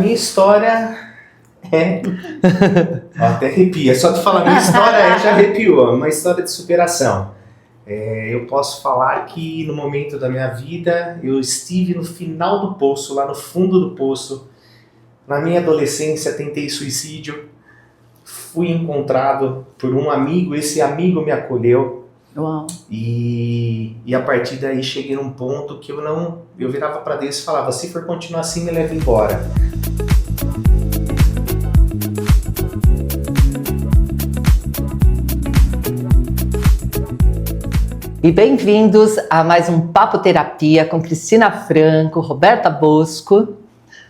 Minha história é... até arrepia, só de falar minha história já arrepiou, é uma história de superação. Eu posso falar que no momento da minha vida eu estive no final do poço, lá no fundo do poço. Na minha adolescência tentei suicídio, fui encontrado por um amigo, esse amigo me acolheu. Uau. E a partir daí cheguei num ponto que eu virava para Deus e falava, se for continuar assim me leva embora. E bem-vindos a mais um Papo Terapia com Cristina Franco, Roberta Bosco.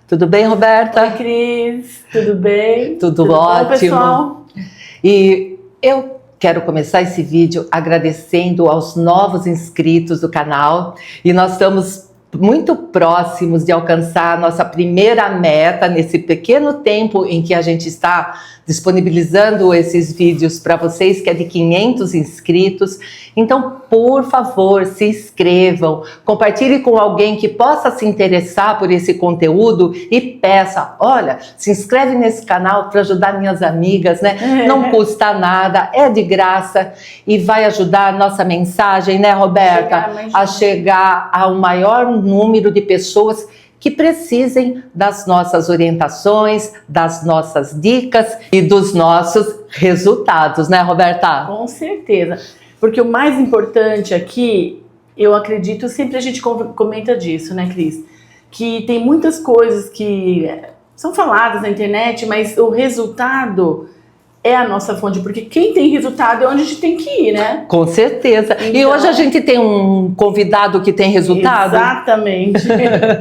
Tudo bem, Roberta? Oi, Cris. Tudo bem? Tudo ótimo. Bom, pessoal? E eu quero começar esse vídeo agradecendo aos novos inscritos do canal. E nós estamos muito próximos de alcançar a nossa primeira meta nesse pequeno tempo em que a gente está disponibilizando esses vídeos para vocês, que é de 500 inscritos. Então, por favor, se inscrevam, compartilhe com alguém que possa se interessar por esse conteúdo e peça, olha, se inscreve nesse canal para ajudar minhas amigas, né? Não custa nada, é de graça e vai ajudar a nossa mensagem, né, Roberta? A chegar ao maior número de pessoas que precisem das nossas orientações, das nossas dicas e dos nossos resultados, né, Roberta? Com certeza. Porque o mais importante aqui, eu acredito, sempre a gente comenta disso, né, Cris? Que tem muitas coisas que são faladas na internet, mas o resultado é a nossa fonte, porque quem tem resultado é onde a gente tem que ir, né? Com certeza. Então, e hoje a gente tem um convidado que tem resultado? Exatamente.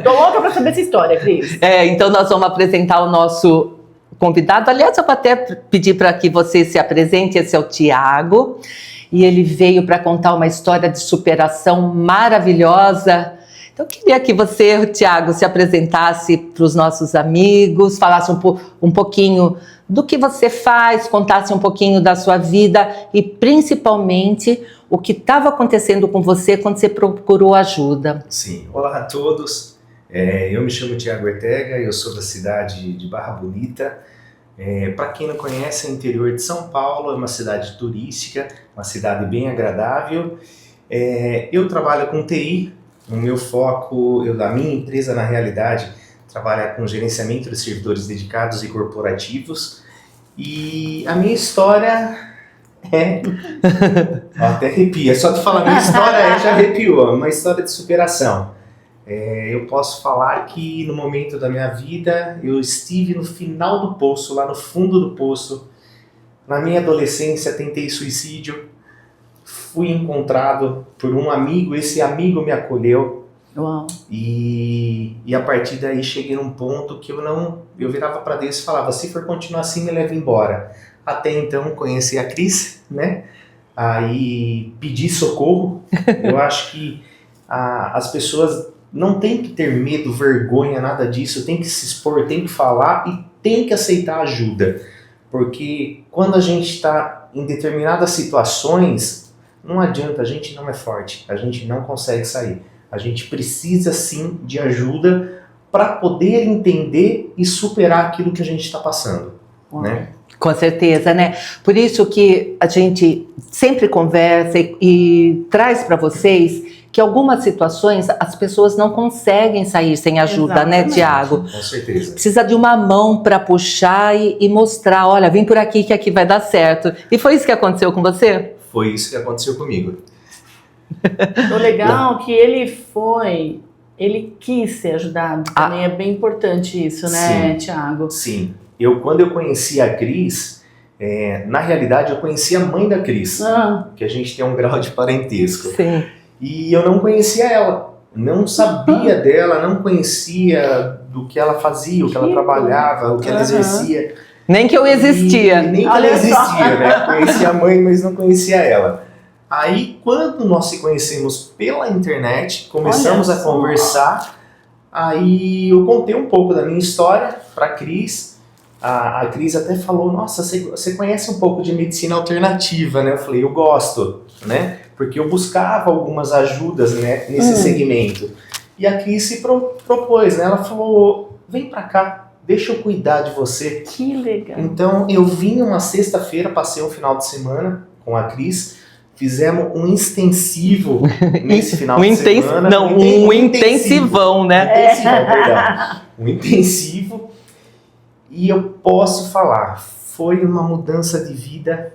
Tô louca pra saber essa história, Cris. Então nós vamos apresentar o nosso convidado. Aliás, eu vou até pedir para que você se apresente. Esse é o Thiago. E ele veio para contar uma história de superação maravilhosa. Então, eu queria que você, Thiago, se apresentasse para os nossos amigos, falasse um pouquinho do que você faz, contasse um pouquinho da sua vida e, principalmente, o que estava acontecendo com você quando você procurou ajuda. Sim, olá a todos. Eu me chamo Thiago Ortega, eu sou da cidade de Barra Bonita. Para quem não conhece, é o interior de São Paulo, é uma cidade turística, uma cidade bem agradável. Eu trabalho com TI, o meu foco, da minha empresa na realidade, trabalha com gerenciamento de servidores dedicados e corporativos. E a minha história até arrepia, só de falar minha história já arrepiou, é uma história de superação. Eu posso falar que no momento da minha vida eu estive no final do poço, lá no fundo do poço. Na minha adolescência tentei suicídio, fui encontrado por um amigo, esse amigo me acolheu. Uau. E a partir daí cheguei num ponto que eu virava para Deus e falava, se for continuar assim me leva embora. Até então conheci a Cris, né? Aí pedi socorro. Eu acho que as pessoas não tem que ter medo, vergonha, nada disso, tem que se expor, tem que falar e tem que aceitar ajuda. Porque quando a gente está em determinadas situações, não adianta, a gente não é forte, a gente não consegue sair. A gente precisa sim de ajuda para poder entender e superar aquilo que a gente está passando, né? Com certeza, né? Por isso que a gente sempre conversa e traz para vocês que algumas situações as pessoas não conseguem sair sem ajuda. Exatamente. Né, Thiago? Com certeza. Precisa de uma mão para puxar e mostrar, olha, vem por aqui que aqui vai dar certo. E foi isso que aconteceu com você? Foi isso que aconteceu comigo. O legal é que ele quis ser ajudado, também é bem importante isso, né, Thiago? Sim, quando eu conheci a Cris, na realidade eu conheci a mãe da Cris, que a gente tem um grau de parentesco. Sim. E eu não conhecia ela, não sabia dela, não conhecia do que ela fazia, o que ela trabalhava, o que ela exercia. Nem que eu existia. Nem que ela existia, né? Conhecia a mãe, mas não conhecia ela. Aí, quando nós se conhecemos pela internet, começamos a conversar, aí eu contei um pouco da minha história para a Cris. A Cris até falou, nossa, você conhece um pouco de medicina alternativa, né? Eu falei, eu gosto, né? Porque eu buscava algumas ajudas, né, nesse segmento. E a Cris se propôs, né? Ela falou, vem pra cá, deixa eu cuidar de você. Que legal. Então eu vim uma sexta-feira, passei um final de semana com a Cris, fizemos um extensivo nesse final de semana. Não, um intensivão, né? Intensivão, perdão. Um intensivo. E eu posso falar, foi uma mudança de vida.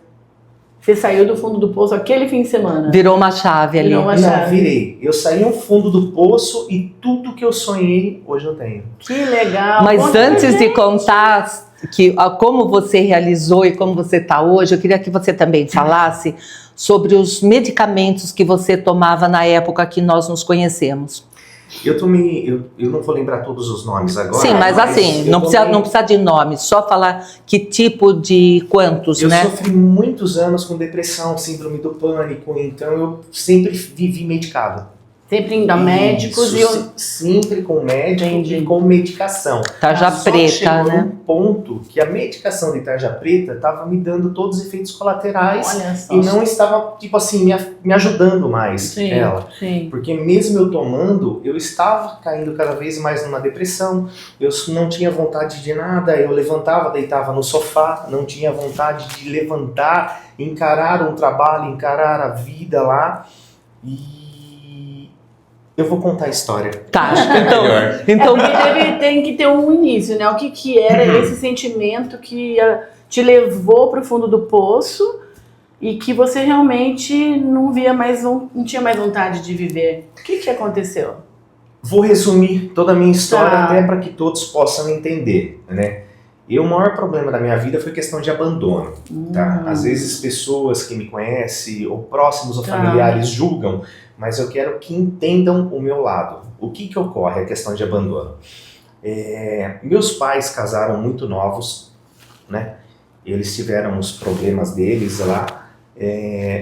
Você saiu do fundo do poço aquele fim de semana. Virou uma chave ali. Virou uma Não, chave. virei. Eu saí no fundo do poço e tudo que eu sonhei, hoje eu tenho. Que legal. Mas Conta antes pra de gente. contar como você realizou e como você está hoje, eu queria que você também falasse sobre os medicamentos que você tomava na época que nós nos conhecemos. Eu não vou lembrar todos os nomes agora. Sim, mas assim, não precisa de nome, só falar que tipo de quantos, Eu né? sofri muitos anos com depressão, síndrome do pânico, então eu sempre vivi medicado. Sempre indo a médicos Isso, e eu... sempre com médico Entendi. e com medicação. Tarja Só que preta, chegou né? num ponto que a medicação de tarja preta estava me dando todos os efeitos colaterais Olha só. e não estava, tipo assim, me ajudando mais Sim, ela. sim. Porque mesmo eu tomando, eu estava caindo cada vez mais numa depressão, eu não tinha vontade de nada, eu levantava, deitava no sofá, não tinha vontade de levantar, encarar um trabalho, encarar a vida lá. E eu vou contar a história. Tá, Acho que é melhor. então Tem que ter um início, né? O que era esse sentimento que te levou para o fundo do poço e que você realmente não tinha mais vontade de viver. O que aconteceu? Vou resumir toda a minha história Tá. até para que todos possam entender, né? O maior problema da minha vida foi questão de abandono, tá? Às vezes pessoas que me conhecem, ou próximos ou Tá. familiares julgam, mas eu quero que entendam o meu lado. O que ocorre? A questão de abandono. Meus pais casaram muito novos, né? Eles tiveram os problemas deles lá.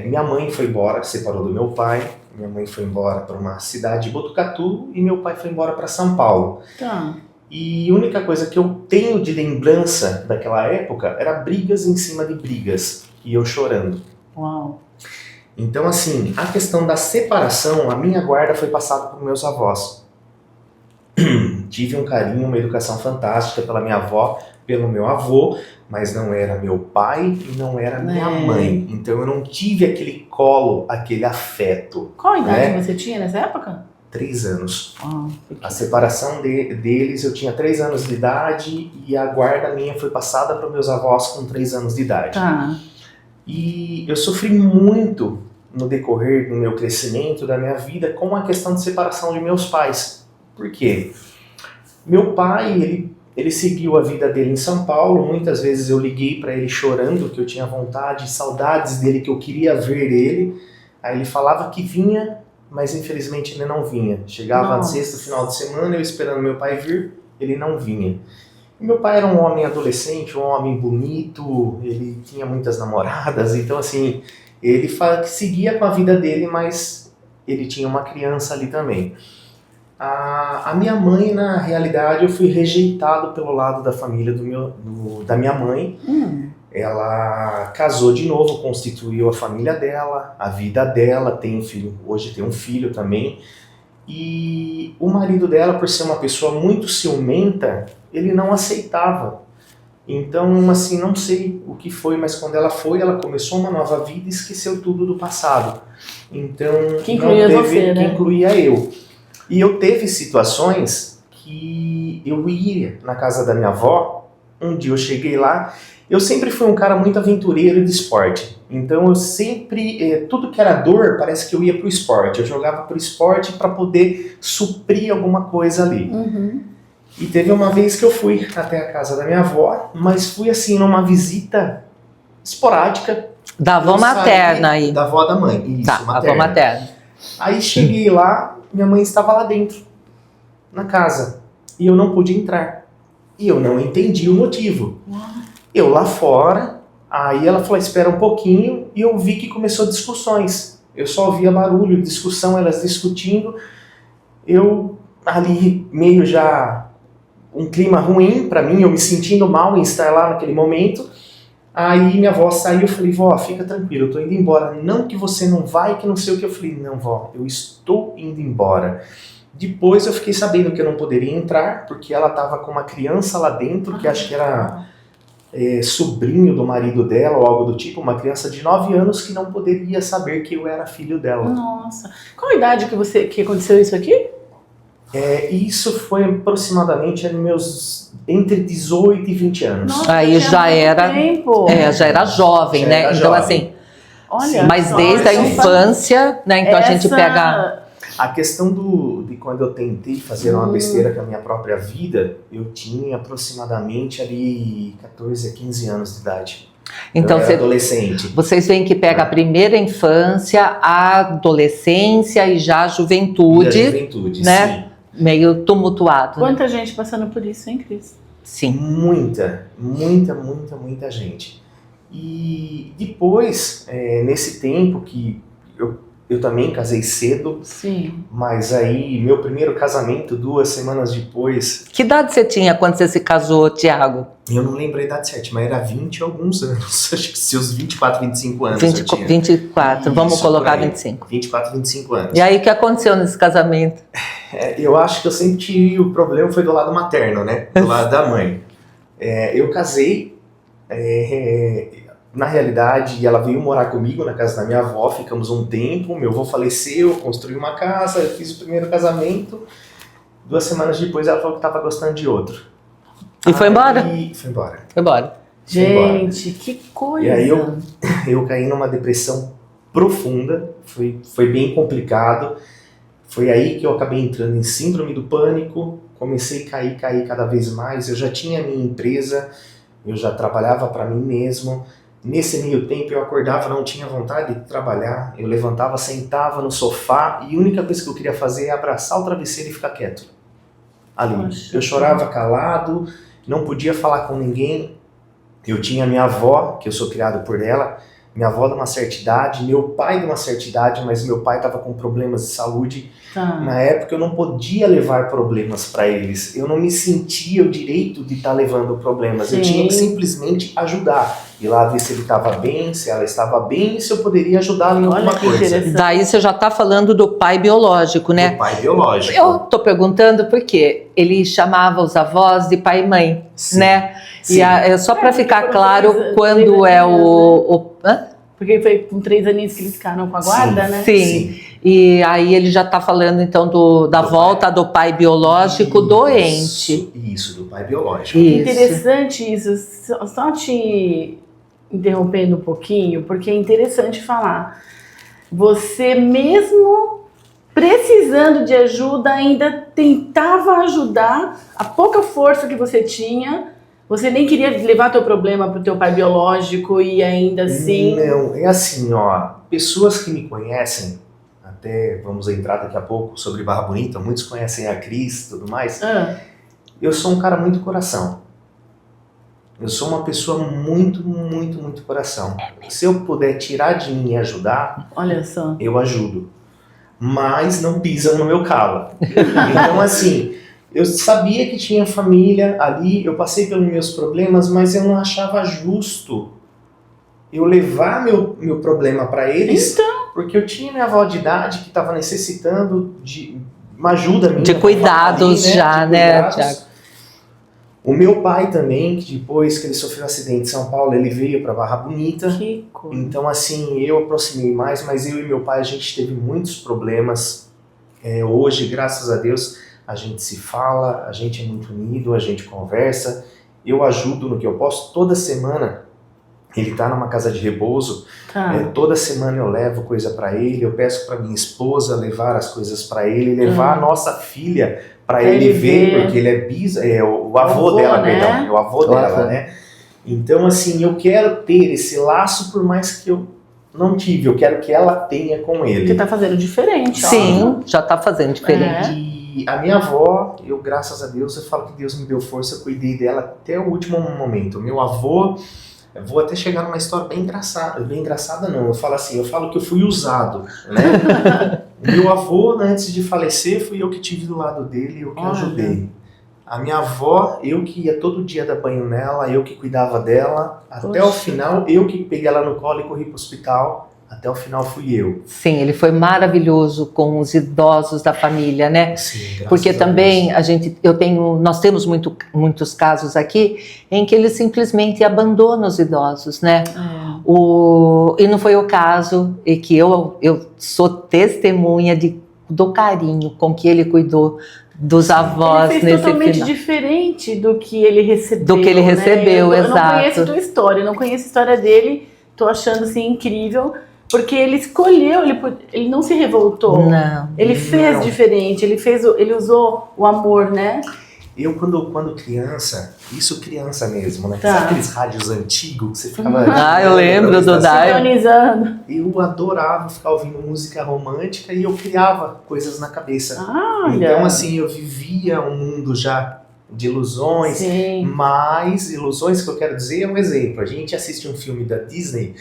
Minha mãe foi embora, separou do meu pai. Minha mãe foi embora para uma cidade de Botucatu e meu pai foi embora para São Paulo. Tá. E a única coisa que eu tenho de lembrança daquela época era brigas em cima de brigas e eu chorando. Uau. Então, assim, a questão da separação, a minha guarda foi passada por meus avós. Tive um carinho, uma educação fantástica pela minha avó, pelo meu avô, mas não era meu pai e não era minha mãe. Então eu não tive aquele colo, aquele afeto. Qual a idade você tinha nessa época? 3 anos. Ah, A separação deles, eu tinha 3 anos de idade e a guarda minha foi passada para meus avós com 3 anos de idade. tá. E eu sofri muito no decorrer do meu crescimento, da minha vida, com a questão de separação de meus pais. Por quê? Meu pai, ele seguiu a vida dele em São Paulo, muitas vezes eu liguei para ele chorando, que eu tinha vontade, saudades dele, que eu queria ver ele. Aí ele falava que vinha, mas infelizmente ele não vinha. Chegava na sexta, final de semana, eu esperando meu pai vir, ele não vinha. E meu pai era um homem adolescente, um homem bonito, ele tinha muitas namoradas, então assim, ele seguia com a vida dele, mas ele tinha uma criança ali também. A minha mãe, na realidade, eu fui rejeitado pelo lado da família da minha mãe. Ela casou de novo, constituiu a família dela, a vida dela, tem um filho, hoje tem um filho também. E o marido dela, por ser uma pessoa muito ciumenta, ele não aceitava. Então, assim, não sei o que foi, mas quando ela começou uma nova vida e esqueceu tudo do passado. Então, Que incluía você, né? Que incluía eu. E eu teve situações que eu ia na casa da minha avó, um dia eu cheguei lá, eu sempre fui um cara muito aventureiro de esporte. Então eu sempre, tudo que era dor, parece que eu ia pro esporte. Eu jogava pro esporte para poder suprir alguma coisa ali. E teve uma vez que eu fui até a casa da minha avó, mas fui assim numa visita esporádica. Da avó materna aí. Da avó da mãe, isso, Tá, materna. avó materna. Aí cheguei lá, minha mãe estava lá dentro, na casa, e eu não pude entrar. E eu não entendi o motivo. Eu lá fora, aí ela falou, espera um pouquinho, e eu vi que começou discussões. Eu só ouvia barulho, discussão, elas discutindo. Eu ali meio já um clima ruim pra mim, eu me sentindo mal em estar lá naquele momento. Aí minha avó saiu, eu falei, vó, fica tranquila, eu tô indo embora. Não que você não vai, que não sei o que. Eu falei, não, vó, eu estou indo embora. Depois eu fiquei sabendo que eu não poderia entrar, porque ela estava com uma criança lá dentro, que acho que era sobrinho do marido dela, ou algo do tipo, uma criança de 9 anos que não poderia saber que eu era filho dela. Nossa. Qual a idade que aconteceu isso aqui? Isso foi aproximadamente entre 18 e 20 anos. Nossa, Aí já muito era, tempo. já era jovem, Já né? era Então jovem. assim, Olha, mas só, desde a essa- infância, né? Então a gente pega. A questão de quando eu tentei fazer uma besteira com a minha própria vida, eu tinha aproximadamente ali 14 a 15 anos de idade. Então eu era adolescente. vocês veem que pega a primeira infância, a adolescência e já a Da juventude, juventude, né? Meio tumultuado. Né? Quanta gente passando por isso, hein, Cris? Sim. Muita gente. E depois, nesse tempo que eu também casei cedo, Sim. mas aí meu primeiro casamento, 2 semanas depois, Que idade você tinha quando você se casou, Tiago? eu não lembro a idade certa, mas era 20 e alguns anos, acho que seus 24, 25 anos eu tinha. 24, vamos Isso, colocar por aí. 25. 24, 25 anos. E aí, o que aconteceu nesse casamento? Eu acho que eu sempre tive o problema foi do lado materno, né? Do lado da mãe. Eu casei, na realidade, ela veio morar comigo na casa da minha avó, ficamos um tempo, meu avô faleceu, construí uma casa, eu fiz o primeiro casamento, 2 semanas depois ela falou que estava gostando de outro. E foi embora? Foi embora. Foi embora. Gente, que coisa. E aí eu caí numa depressão profunda, foi bem complicado. Foi aí que eu acabei entrando em síndrome do pânico, comecei a cair cada vez mais. Eu já tinha minha empresa, eu já trabalhava para mim mesmo. Nesse meio tempo eu acordava, não tinha vontade de trabalhar, eu levantava, sentava no sofá e a única coisa que eu queria fazer é abraçar o travesseiro e ficar quieto. Ali. Poxa. Eu chorava calado, não podia falar com ninguém. Eu tinha minha avó, que eu sou criado por ela, minha avó de uma certa idade, meu pai de uma certa idade, mas meu pai estava com problemas de saúde. Tá. Na época eu não podia levar problemas para eles, eu não me sentia o direito de estar levando problemas, eu Sim. tinha que simplesmente ajudar. Ir lá ver se ele estava bem, se ela estava bem e se eu poderia ajudá-la em Olha alguma que coisa. interessante. Daí você já está falando do pai biológico, né? Meu pai biológico. Eu tô perguntando porque ele chamava os avós de pai e mãe, Sim. né? Sim. E só para porque ficar foram claro, três quando é aninhos, Hã? Porque foi com 3 aninhos que eles ficaram com a guarda, Sim. né? Sim. E aí ele já está falando então da Do volta do pai biológico doente. Isso, do pai biológico. Isso. Interessante isso, só te interrompendo um pouquinho, porque é interessante falar. Você mesmo precisando de ajuda, ainda tentava ajudar, a pouca força que você tinha, você nem queria levar teu problema pro teu pai biológico e ainda assim... Não, é assim, ó, pessoas que me conhecem, até vamos entrar daqui a pouco sobre Barra Bonita, muitos conhecem a Cris e tudo mais, Ah, eu sou um cara muito coração. Eu sou uma pessoa muito coração. Se eu puder tirar de mim e ajudar, olha só. eu ajudo. Mas não pisam no meu calo. Então, assim, eu sabia que tinha família ali, eu passei pelos meus problemas, mas eu não achava justo eu levar meu problema para eles, porque eu tinha minha avó de idade que estava necessitando de uma ajuda minha. De cuidados ali, já, de né, cuidados. Tiago? O meu pai também, que depois que ele sofreu um acidente em São Paulo, ele veio para Barra Bonita. Que coisa. Então, assim, eu aproximei mais, mas eu e meu pai, a gente teve muitos problemas. Hoje, graças a Deus, a gente se fala, a gente é muito unido, a gente conversa. Eu ajudo no que eu posso. Toda semana, ele tá numa casa de repouso. Tá. Toda semana eu levo coisa para ele. Eu peço para minha esposa levar as coisas para ele, levar a nossa filha para ele ver, porque ele é o avô dela, né? perdão, é o avô dela, né? Então, assim, eu quero ter esse laço, por mais que eu não tive, eu quero que ela tenha com ele. Você tá fazendo diferente, ó. Sim, já está fazendo diferente. E a minha avó, eu, graças a Deus, eu falo que Deus me deu força, eu cuidei dela até o último momento. Meu avô, eu vou até chegar numa história bem engraçada não, eu falo que eu fui usado, né? Meu avô, antes de falecer, fui eu que tive do lado dele, eu que ajudei. A minha avó, eu que ia todo dia dar banho nela, eu que cuidava dela, até o final, eu que peguei ela no colo e corri pro hospital, até o final fui eu. Sim, ele foi maravilhoso com os idosos da família, né? Sim, graças Porque a também Deus. nós temos muitos casos aqui em que ele simplesmente abandona os idosos, né? E não foi o caso, e que eu sou testemunha do carinho com que ele cuidou dos avós ele fez nesse totalmente final. diferente do que ele recebeu. Do que ele recebeu, eu não exato. conheço a tua história, não conheço a história dele, tô achando assim incrível, porque ele escolheu, ele não se revoltou. Não. Ele fez Não. diferente, ele usou o amor, né? Eu, quando criança, isso criança mesmo, né? Tá. Sabe aqueles rádios antigos que você ficava... Ah, eu lembro do Dai. Sintonizando. Eu adorava ficar ouvindo música romântica e eu criava coisas na cabeça. Olha. Então, assim, eu vivia um mundo já de ilusões, Sim. mas ilusões que eu quero dizer é um exemplo. A gente assiste um filme da Disney,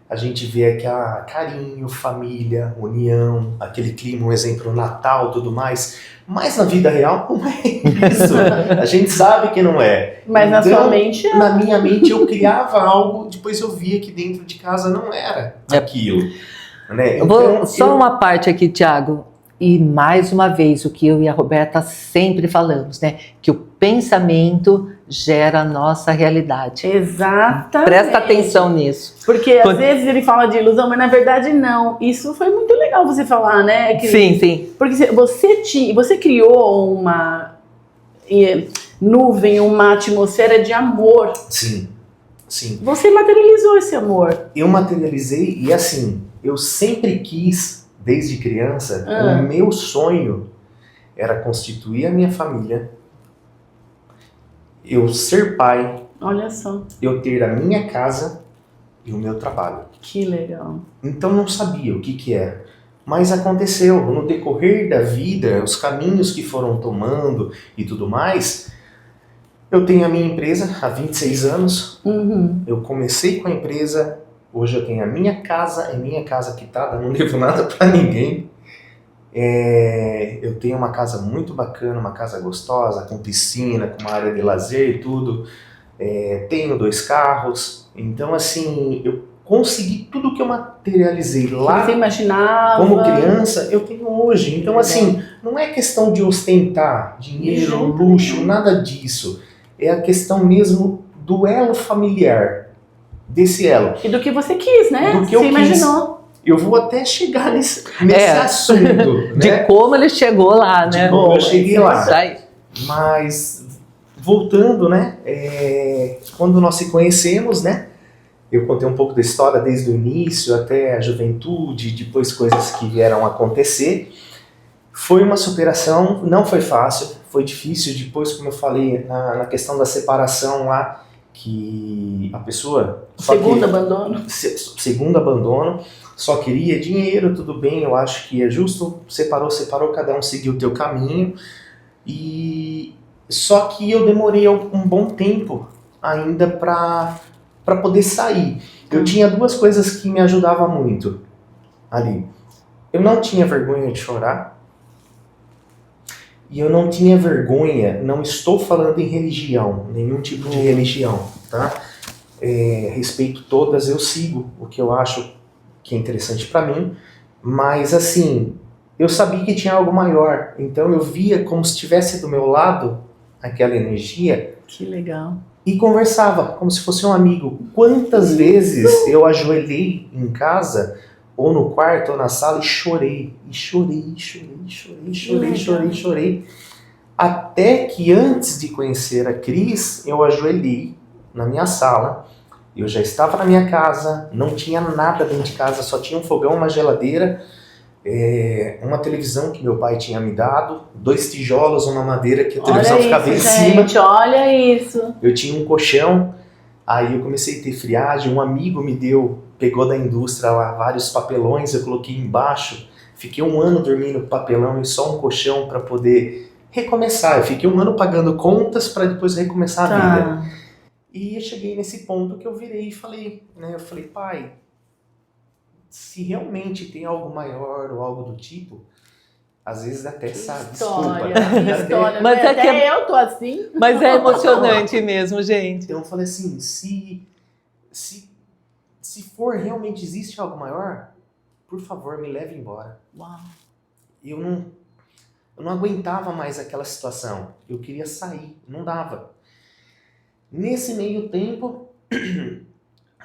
a gente vê que há carinho, família, união, aquele clima, um exemplo, Natal, tudo mais. Mas na vida real não é isso. A gente sabe que não é. Mas na sua mente é. Na minha mente eu criava algo, depois eu via que dentro de casa não era aquilo. Né? Só uma parte aqui, Tiago. E mais uma vez, o que eu e a Roberta sempre falamos, né? Que o pensamento gera a nossa realidade. Exatamente. Presta atenção nisso. Porque às vezes ele fala de ilusão, mas na verdade não. Isso foi muito legal você falar, né? Sim, sim. Porque você criou uma nuvem, uma atmosfera de amor. Sim, sim. Você materializou esse amor. Eu materializei e assim, eu sempre quis, desde criança, o meu sonho era constituir a minha família, eu ser pai, Olha só, eu ter a minha casa e o meu trabalho. que legal. Então não sabia o que era. Mas aconteceu, no decorrer da vida, os caminhos que foram tomando e tudo mais. Eu tenho a minha empresa há 26 anos, eu comecei com a empresa, hoje eu tenho a minha casa, é minha casa quitada, não devo nada para ninguém. Eu tenho uma casa muito bacana, uma casa gostosa, com piscina, com uma área de lazer e tudo. Tenho 2 carros, então assim, eu consegui tudo que eu materializei lá Você imaginava? como criança, eu tenho hoje. Então assim, não é questão de ostentar dinheiro, luxo, nada disso. É a questão mesmo do elo familiar, desse elo. E do que você quis, né? Do que eu você quis. imaginou. Eu vou até chegar nesse assunto, né? De como ele chegou lá, né? De como eu cheguei lá. Isso aí. Mas, voltando, né? Quando nós se conhecemos, né? Eu contei um pouco da história desde o início até a juventude, depois coisas que vieram acontecer. Foi uma superação, não foi fácil, foi difícil. Depois, como eu falei, na questão da separação lá, que a pessoa... Segundo abandono, só queria dinheiro, tudo bem, eu acho que é justo, separou, cada um seguiu o teu caminho. Só que eu demorei um bom tempo ainda para poder sair. Eu tinha 2 coisas que me ajudavam muito ali. Eu não tinha vergonha de chorar. E eu não tinha vergonha, não estou falando em religião, nenhum tipo de religião, tá? Respeito todas, eu sigo o que eu acho que é interessante para mim, mas assim, eu sabia que tinha algo maior, então eu via como se estivesse do meu lado aquela energia. Que legal. E conversava, como se fosse um amigo. Quantas vezes eu ajoelhei em casa, ou no quarto, ou na sala, e chorei. Chorei. Até que antes de conhecer a Cris, eu ajoelhei na minha sala. Eu já estava na minha casa, não tinha nada dentro de casa, só tinha um fogão, uma geladeira, uma televisão que meu pai tinha me dado, 2 tijolos, uma madeira que a televisão ficava em cima. Olha isso. Eu tinha um colchão, aí eu comecei a ter friagem, um amigo me pegou da indústria lá vários papelões, eu coloquei embaixo, fiquei 1 ano dormindo com papelão e só um colchão para poder recomeçar. Eu fiquei 1 ano pagando contas para depois recomeçar a vida. E eu cheguei nesse ponto que eu virei e falei, né? Eu falei, pai, se realmente tem algo maior ou algo do tipo, às vezes até sabe, desculpa. História, mas até eu tô assim. Mas é emocionante mesmo, gente. Então eu falei assim, se for realmente existe algo maior, por favor, me leve embora. Uau. Eu não aguentava mais aquela situação. Eu queria sair, não dava. Nesse meio tempo,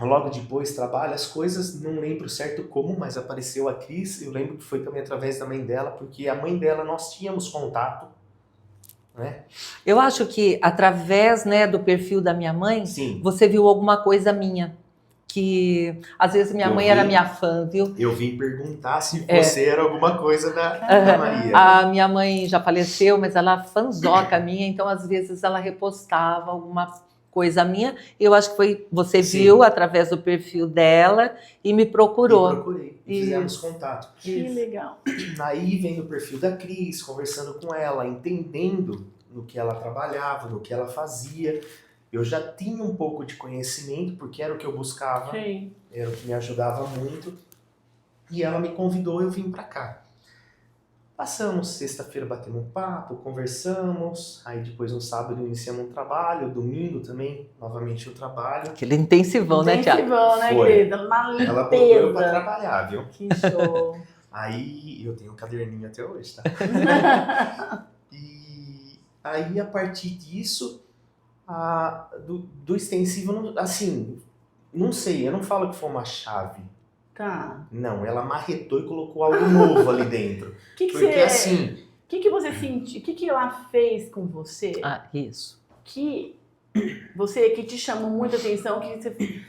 logo depois trabalho, as coisas, não lembro certo como, mas apareceu a Cris. Eu lembro que foi também através da mãe dela, porque a mãe dela nós tínhamos contato, né? Eu acho que através, né, do perfil da minha mãe, Sim. você viu alguma coisa minha. Que às vezes minha mãe era minha fã, viu? Eu vim perguntar se você era alguma coisa da Maria. A minha mãe já faleceu, mas ela é fanzoca minha, então às vezes ela repostava alguma coisa minha. Eu acho que foi você viu através do perfil dela e me procurou. Eu procurei, e fizemos contato. Que legal. Aí vem o perfil da Cris, conversando com ela, entendendo no que ela trabalhava, no que ela fazia. Eu já tinha um pouco de conhecimento, porque era o que eu buscava, Sim. era o que me ajudava muito. E ela me convidou, eu vim pra cá. Passamos, sexta-feira batemos um papo, conversamos. Aí depois no sábado iniciamos um trabalho, domingo também, novamente o trabalho. Aquele intensivão, né, Tiago? Intensivão, né, Foi. querida? Uma limpeza. Ela botou eu pra trabalhar, viu? Que show. Aí eu tenho um caderninho até hoje, tá? E aí a partir disso, do extensivo, assim, não sei, eu não falo que foi uma chave. Tá. Não, ela marretou e colocou algo novo ali dentro. Que Porque você, assim, o que você sentiu? O que ela fez com você Ah, isso. que que te chamou muita atenção? Que você,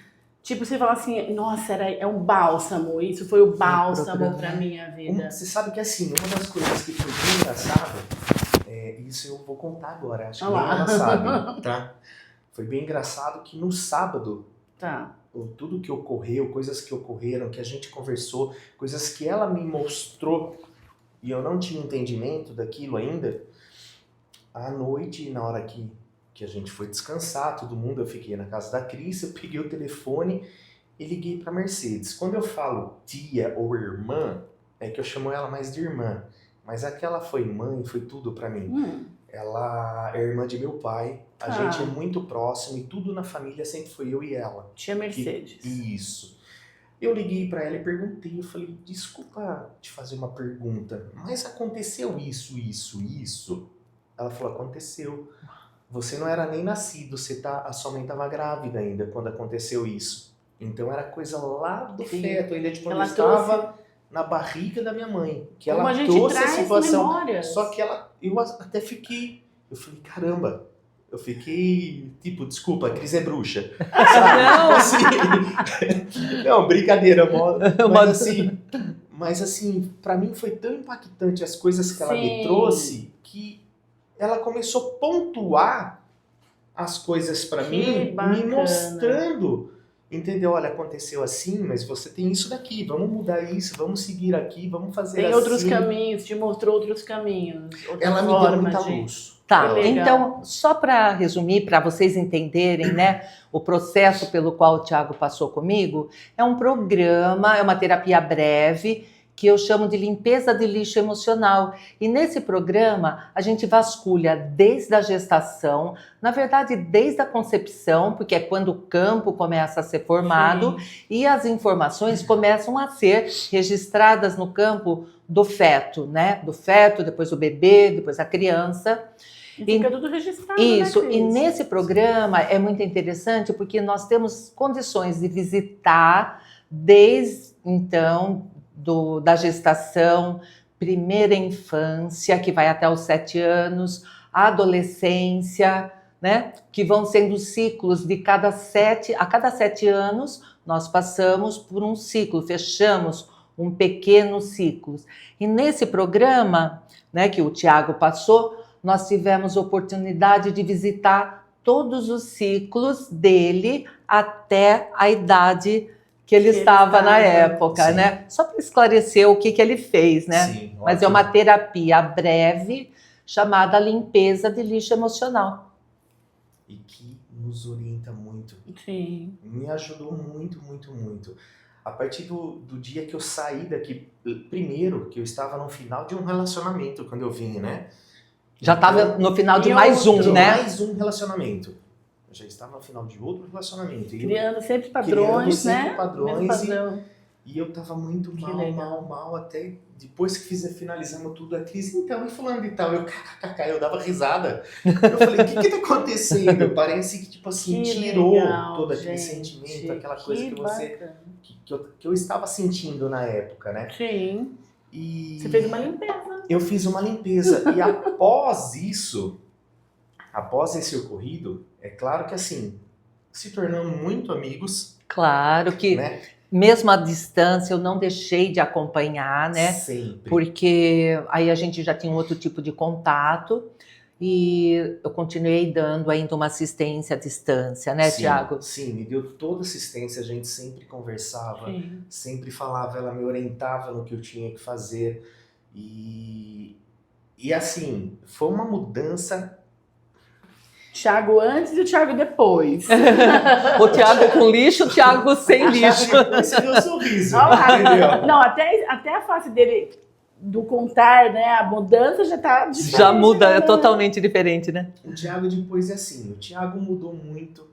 tipo, você fala assim, nossa, é um bálsamo. Isso foi o bálsamo pra minha vida. você sabe que assim, uma das coisas que foi bem engraçada, isso eu vou contar agora, acho que nem ela sabe, tá? Foi bem engraçado que no sábado, Tá. tudo que ocorreu, coisas que ocorreram, que a gente conversou, coisas que ela me mostrou e eu não tinha entendimento daquilo ainda, à noite, na hora que a gente foi descansar, todo mundo, eu fiquei na casa da Cris, eu peguei o telefone e liguei pra Mercedes. Quando eu falo tia ou irmã, é que eu chamo ela mais de irmã, mas aquela foi mãe, foi tudo pra mim. Ela é irmã de meu pai, a gente é muito próximo e tudo na família sempre foi eu e ela. Tia Mercedes. Isso. Eu liguei pra ela e perguntei, eu falei, desculpa te fazer uma pergunta, mas aconteceu isso? Ela falou, aconteceu. Você não era nem nascido, a sua mãe estava grávida ainda quando aconteceu isso. Então era coisa lá do feto, ainda de quando eu estava na barriga da minha mãe. Que como ela a gente trouxe traz a situação. memórias. Só que eu até fiquei, eu falei, caramba. Eu fiquei, tipo, desculpa, a Cris é bruxa. Sabe? Não. Assim, não, brincadeira, mas assim, pra mim foi tão impactante as coisas que ela me trouxe que ela começou a pontuar as coisas pra mim, me mostrando, entendeu? Olha, aconteceu assim, mas você tem isso daqui, vamos mudar isso, vamos seguir aqui, vamos fazer assim. Tem outros caminhos, te mostrou outros caminhos. Ela me deu muita luz. Tá, então, só para resumir, para vocês entenderem, né, o processo pelo qual o Tiago passou comigo, é um programa, é uma terapia breve, que eu chamo de limpeza de lixo emocional. E nesse programa, a gente vasculha desde a gestação, na verdade, desde a concepção, porque é quando o campo começa a ser formado, e as informações começam a ser registradas no campo do feto, né? Do feto, depois do bebê, depois da criança. E fica tudo registrado, isso, né, e nesse programa é muito interessante porque nós temos condições de visitar desde então da gestação, primeira infância, que vai até os 7 anos, a adolescência, né, que vão sendo ciclos de a cada 7 anos nós passamos por um ciclo, fechamos um pequeno ciclo. E nesse programa, né, que o Tiago passou, nós tivemos oportunidade de visitar todos os ciclos dele até a idade que ele estava na época, né? Só para esclarecer o que ele fez, né? Sim, mas é uma terapia breve chamada limpeza de lixo emocional. E que nos orienta muito. Sim. Me ajudou muito, muito, muito. A partir do dia que eu saí daqui, primeiro, que eu estava no final de um relacionamento quando eu vim, né? Já estava no final de mais um, né? Mais um relacionamento. Eu já estava no final de outro relacionamento. Criando sempre padrões, né? Padrões E eu tava muito Que mal, legal. mal, até depois que finalizamos tudo a Cris, então, e fulano e tal, eu kkkk, eu dava risada. Eu falei, o que tá acontecendo? Parece que, tipo assim, Que tirou legal, todo aquele gente. sentimento, aquela coisa Que que você, bacana. que eu estava sentindo na época, né? Sim. Você E fez uma limpeza. eu fiz uma limpeza, e após isso, após esse ocorrido, é claro que assim, se tornamos muito amigos, Claro que, né? mesmo à distância, eu não deixei de acompanhar, né? Sempre. Porque aí a gente já tinha um outro tipo de contato e eu continuei dando ainda uma assistência à distância, né, Sim, Tiago? sim, me deu toda assistência, a gente sempre conversava, Sim. sempre falava, ela me orientava no que eu tinha que fazer. E assim, foi uma mudança. Thiago antes e o Thiago depois. O Tiago com lixo, o Tiago sem lixo. Depois você viu o sorriso, Olha lá. entendeu? Não, até a face dele, do contar, né? A mudança já tá diferente. Já muda, é né? totalmente diferente, né? O Thiago depois é assim, o Thiago mudou muito,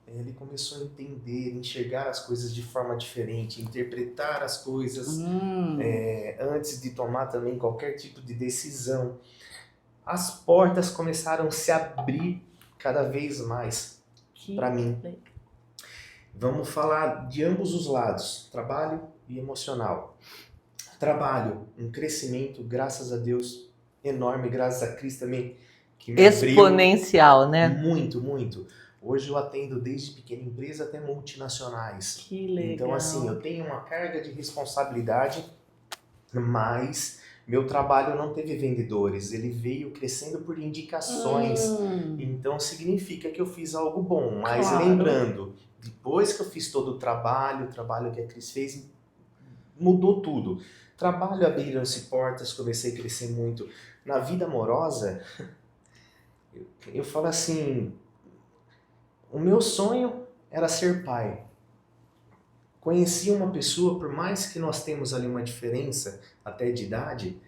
ele começou a entender, enxergar as coisas de forma diferente, interpretar as coisas antes de tomar também qualquer tipo de decisão. As portas começaram a se abrir cada vez mais para mim. Vamos falar de ambos os lados, trabalho e emocional. Trabalho, um crescimento, graças a Deus, enorme, graças a Cristo também, que me Exponencial, né? muito, muito. Hoje eu atendo desde pequena empresa até multinacionais. Que legal. Então, assim, eu tenho uma carga de responsabilidade, mas meu trabalho não teve vendedores, ele veio crescendo por indicações. Então, significa que eu fiz algo bom. Mas Claro. lembrando, depois que eu fiz todo o trabalho que a Cris fez, mudou tudo. Trabalho abriram-se portas, comecei a crescer muito. Na vida amorosa, eu falo assim, o meu sonho era ser pai. Conheci uma pessoa, por mais que nós temos ali uma diferença até de idade,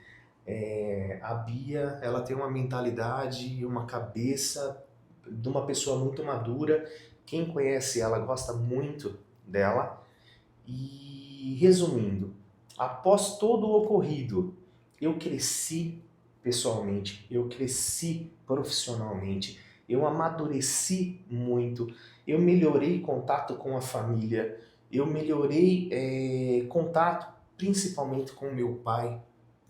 a Bia, ela tem uma mentalidade e uma cabeça de uma pessoa muito madura. Quem conhece ela gosta muito dela. E resumindo, após todo o ocorrido, eu cresci pessoalmente, eu cresci profissionalmente, eu amadureci muito, eu melhorei contato com a família, eu melhorei contato principalmente com o meu pai,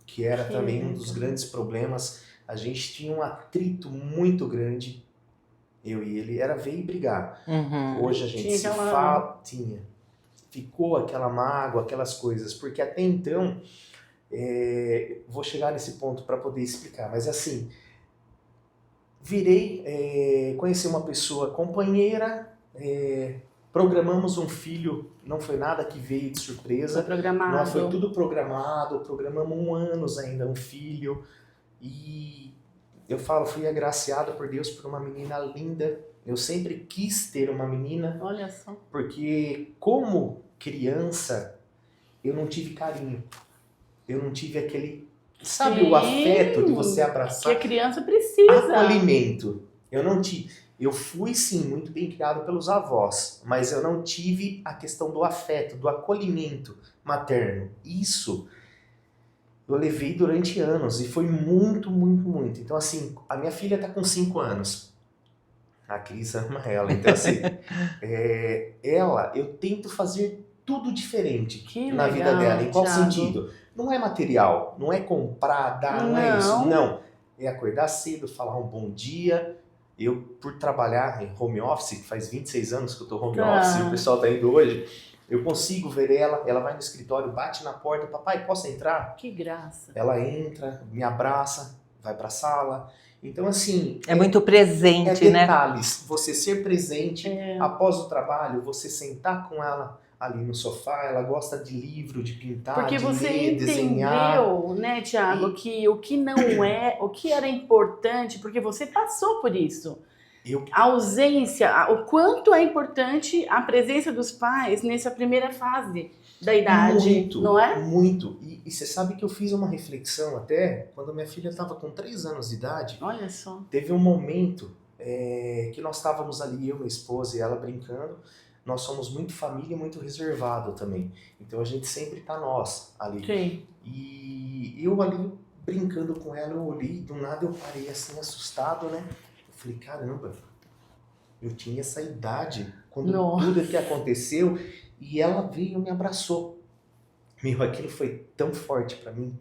que era também um dos grandes problemas. A gente tinha um atrito muito grande, eu e ele, era ver e brigar. Hoje a gente se fala, ficou aquela mágoa, aquelas coisas, porque até então, vou chegar nesse ponto para poder explicar, mas assim, conheci uma pessoa companheira, programamos um filho, não foi nada que veio de surpresa. Foi programado. Não, foi tudo programado, programamos 1 ano ainda, um filho. E eu falo, fui agraciado por Deus por uma menina linda. Eu sempre quis ter uma menina. Olha só. Porque como criança, eu não tive carinho. Eu não tive aquele, sabe, o afeto de você abraçar. Que a criança precisa. Acolhimento. Eu não tive. Eu fui, sim, muito bem criado pelos avós, mas eu não tive a questão do afeto, do acolhimento materno. Isso eu levei durante anos e foi muito, muito, muito. Então, assim, a minha filha está com 5 anos. A Cris ama ela. Então, assim, eu tento fazer tudo diferente na vida dela. Em qual sentido? Não é material, não é comprar, dar, não é isso. Não. É acordar cedo, falar um bom dia. Eu, por trabalhar em home office, que faz 26 anos que eu tô home office, o pessoal tá indo hoje, eu consigo ver ela vai no escritório, bate na porta, papai, posso entrar? Que graça. Ela entra, me abraça, vai pra sala. Então, assim... É muito presente, né? Detalhes. Você ser presente após o trabalho, você sentar com ela ali no sofá, ela gosta de livro, de pintar, porque de você ler, entendeu, desenhar. Né, Thiago, que o que não o que era importante, porque você passou por isso. A ausência, o quanto é importante a presença dos pais nessa primeira fase da idade, muito, não é? Muito. E você sabe que eu fiz uma reflexão até, quando minha filha estava com 3 anos de idade. Olha só. Teve um momento que nós estávamos ali, eu, minha esposa e ela brincando. nós somos muito família e muito reservado também. Então a gente sempre tá nós ali. Sim. E eu ali brincando com ela, eu olhei, do nada eu parei assim assustado, né? Eu falei, caramba, eu tinha essa idade quando Nossa. tudo que aconteceu e ela veio e me abraçou. Meu, aquilo foi tão forte pra mim.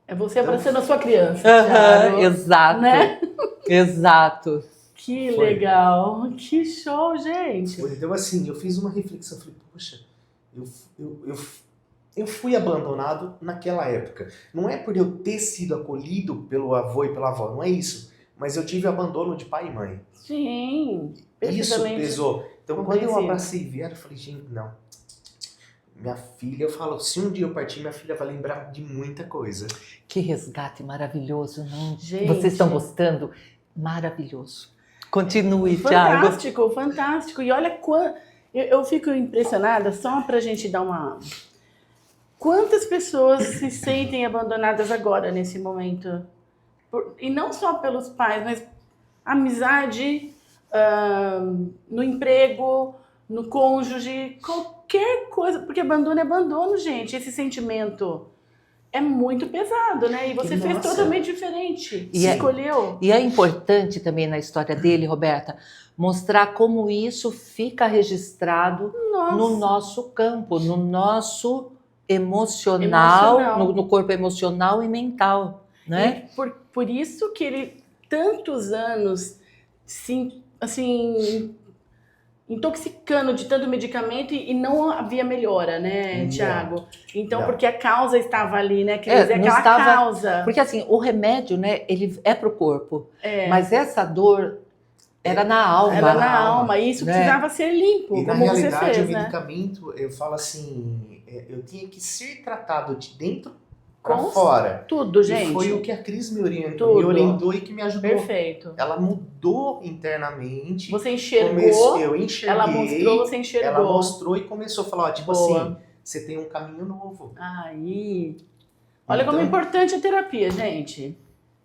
É você abraçando a sua criança, Aham, Thiago. exato. Né? Exato. Que Foi. legal. Que show, gente. Então assim, eu fiz uma reflexão, falei, poxa, eu fui abandonado naquela época. Não é por eu ter sido acolhido pelo avô e pela avó, não é isso. Mas eu tive abandono de pai e mãe. Sim. Isso Perfeitamente pesou. Então quando eu compreensível. abracei Vera, eu falei, gente, não. Minha filha, eu falo, se um dia eu partir, minha filha vai lembrar de muita coisa. Que resgate maravilhoso, não? Gente. Vocês estão gostando? Maravilhoso. Continue, Thiago. Fantástico, fantástico. E olha eu fico impressionada, só pra gente dar uma... Quantas pessoas se sentem abandonadas agora, nesse momento? E não só pelos pais, mas amizade, no emprego, no cônjuge, qualquer coisa. Porque abandono é abandono, gente. Esse sentimento é muito pesado, né? E você fez Nossa. totalmente diferente. E é- Escolheu. E é importante também na história dele, Roberta, mostrar como isso fica registrado Nossa. no nosso campo, no nosso emocional, Emocional. no corpo emocional e mental, né? E por isso que ele, tantos anos, assim, intoxicando de tanto medicamento e não havia melhora, né, Não. Thiago? Então, Não. porque a causa estava ali, né? Quer dizer, não aquela estava- causa. Porque assim, o remédio, né, ele é pro corpo, É, mas essa dor era na alma. era na na alma, alma. E isso né? precisava ser limpo, E na como você realidade, fez, o né? medicamento, eu falo assim, eu tinha que ser tratado de dentro para Com fora. tudo, E gente. foi o que a Cris me orientou e que me ajudou. Perfeito. Ela mudou internamente. Você enxergou, Eu enxerguei. ela mostrou, você enxergou. Ela mostrou e começou a falar, ó, tipo Boa. assim, você tem um caminho novo. Aí. Olha Então- como é importante a terapia, gente.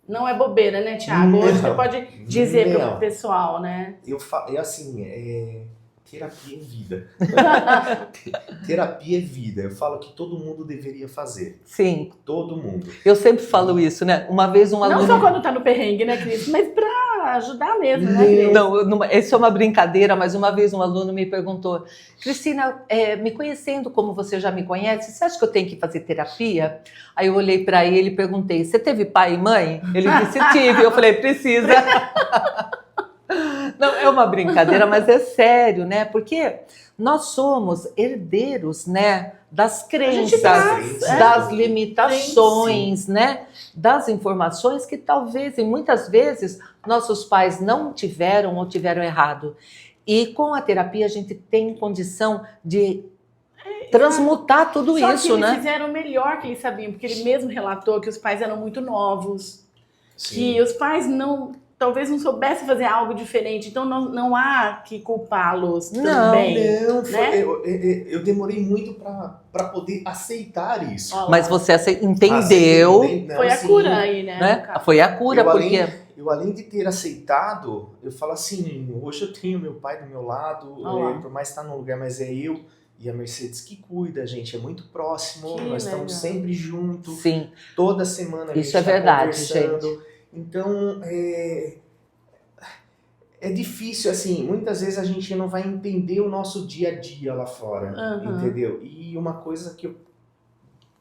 Não é bobeira, né, Thiago? Hoje você Não. pode dizer Não. pro pessoal, né? É assim, terapia é vida. Terapia é vida. Eu falo que todo mundo deveria fazer. Sim, Todo mundo. eu sempre falo isso, né? Uma vez um Não aluno... só quando tá no perrengue, né, Cris? Mas pra ajudar mesmo, né, Cris? Não, isso é uma brincadeira, mas uma vez um aluno me perguntou, Cristina, me conhecendo como você já me conhece, você acha que eu tenho que fazer terapia? Aí eu olhei para ele e perguntei, você teve pai e mãe? Ele disse, tive. Eu falei, precisa. Não, é uma brincadeira, mas é sério, né? Porque nós somos herdeiros, né? Das gente crenças, traz, das limitações, né? Das informações que talvez, e muitas vezes, nossos pais não tiveram ou tiveram errado. E com a terapia a gente tem condição de transmutar tudo Só que isso, eles né? fizeram o melhor que eles sabiam, porque ele mesmo relatou que os pais eram muito novos, Sim. que os pais talvez não soubessem fazer algo diferente, então não há que culpá-los também. Não, né? eu demorei muito para poder aceitar isso. Ó lá. Mas você entendeu, Não, Foi a assim, cura aí, né? no né? caso. Foi a cura, Eu porque... Eu, além de ter aceitado, eu falo assim, hoje eu tenho meu pai do meu lado, Olá. por mais estar num lugar, mas é eu e a Mercedes que cuida, a gente é muito próximo, Que nós estamos legal. sempre juntos, Sim, toda semana a gente Isso é tá verdade, conversando. Então, é difícil, assim, muitas vezes a gente não vai entender o nosso dia a dia lá fora, Aham. entendeu? E uma coisa que eu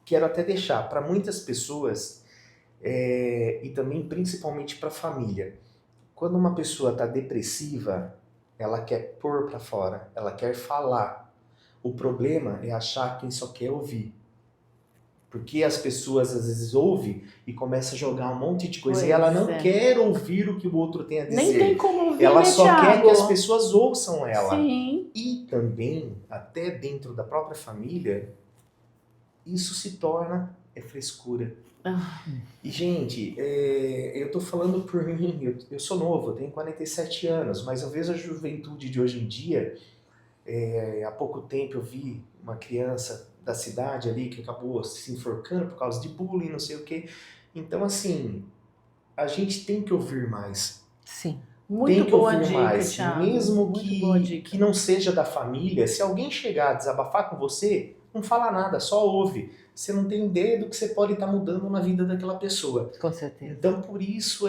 quero até deixar para muitas pessoas, e também principalmente para a família, quando uma pessoa está depressiva, ela quer pôr para fora, ela quer falar. O problema é achar quem só quer ouvir. Porque as pessoas às vezes ouvem e começam a jogar um monte de coisa Pois e ela não é. quer ouvir o que o outro tem a dizer. Nem tem como ouvir, Ela né, só Thiago? quer que as pessoas ouçam ela. Sim. E também, até dentro da própria família, isso se torna frescura. Ah. E, gente, eu tô falando por mim, eu sou novo, eu tenho 47 anos, mas eu vejo a juventude de hoje em dia. Há pouco tempo eu vi uma criança da cidade ali que acabou se enforcando por causa de bullying, não sei o quê. Então, assim, a gente tem que ouvir mais. sim. Muito tem que boa ouvir dica, mais. Thiago. Mesmo Muito boa dica. que não seja da família, se alguém chegar a desabafar com você, não fala nada, só ouve. Você não tem ideia do que você pode estar mudando na vida daquela pessoa. Com certeza. Então, por isso,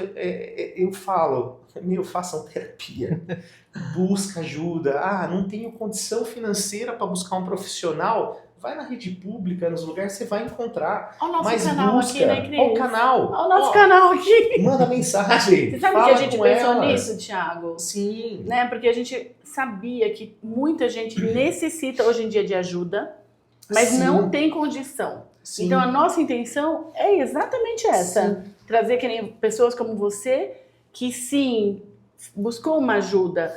eu falo, façam terapia, busca ajuda. Ah, não tenho condição financeira para buscar um profissional? Vai na rede pública, nos lugares você vai encontrar. Olha o nosso Mas canal busca, aqui, né, Cris? olha o canal. Olha o nosso canal aqui. Manda mensagem. Você sabe fala que a gente com pensou elas. nisso, Thiago? Sim. Né? Porque a gente sabia que muita gente necessita hoje em dia de ajuda, mas Sim. não tem condição. Sim. Então a nossa intenção é exatamente essa. Sim. Trazer que nem pessoas como você, que sim, buscou uma ajuda,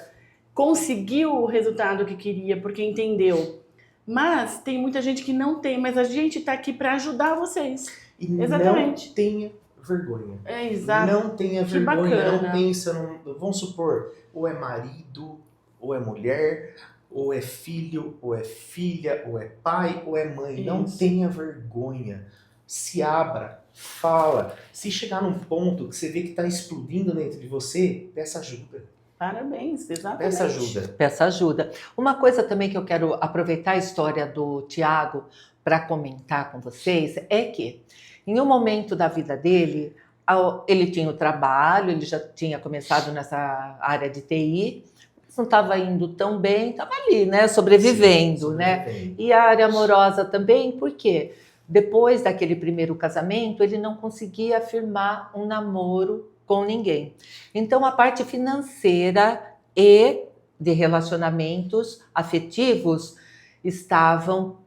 conseguiu o resultado que queria, porque entendeu. Mas tem muita gente que não tem, mas a gente está aqui para ajudar vocês. E Exatamente. não tenha vergonha. É exato. Não tenha Que vergonha, bacana. não pensa, vamos supor, ou é marido, ou é mulher, ou é filho, ou é filha, ou é pai, ou é mãe. Não Isso. tenha vergonha. Se abra, fala. Se chegar num ponto que você vê que está explodindo dentro de você, peça ajuda. Parabéns, exatamente. Peça ajuda. Peça ajuda. Uma coisa também que eu quero aproveitar a história do Thiago para comentar com vocês é que, em um momento da vida dele, ele tinha o trabalho, ele já tinha começado nessa área de TI, mas não estava indo tão bem, estava ali, né, sobrevivendo, né? E a área amorosa também, por quê? Depois daquele primeiro casamento, ele não conseguia firmar um namoro com ninguém. Então, a parte financeira e de relacionamentos afetivos estavam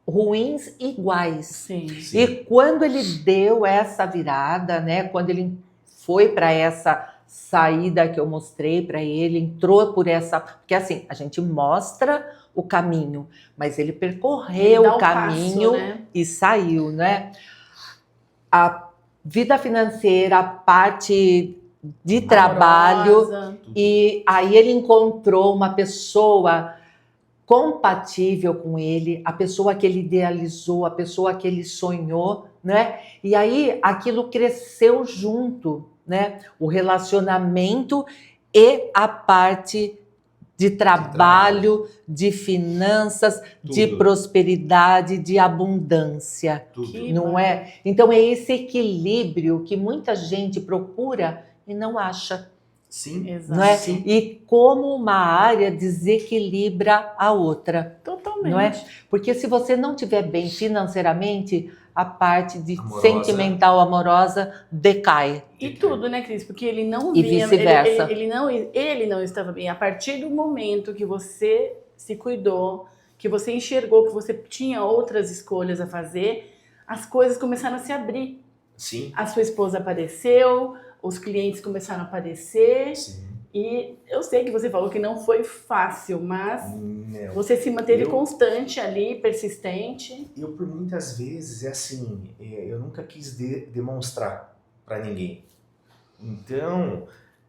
ruins iguais. Sim. Sim. E quando ele deu essa virada, né, quando ele foi para essa saída que eu mostrei para ele, entrou por essa... Porque assim, a gente mostra o caminho, mas ele percorreu Dá o caminho passo, né? e saiu, né? A vida financeira, a parte de trabalho, Amorosa. e aí ele encontrou uma pessoa compatível com ele, a pessoa que ele idealizou, a pessoa que ele sonhou, né? E aí aquilo cresceu junto, né? O relacionamento e a parte de trabalho, de finanças, de Tudo. prosperidade, de abundância. Tudo. Que Não é? Então é esse equilíbrio que muita gente procura e não acha, Sim. Exato. não é? Sim. E como uma área desequilibra a outra, Totalmente. não é? Porque se você não estiver bem financeiramente, a parte de Amorosa. sentimental amorosa decai. E tudo, né, Cris? Porque ele não E via, vice-versa. ele não estava bem. A partir do momento que você se cuidou, que você enxergou que você tinha outras escolhas a fazer, as coisas começaram a se abrir. Sim. A sua esposa apareceu, os clientes começaram a aparecer. Sim. E eu sei que você falou que não foi fácil, mas Não. você se manteve Eu- constante ali, persistente. Eu, por muitas vezes, é assim, eu nunca quis demonstrar para ninguém. Então,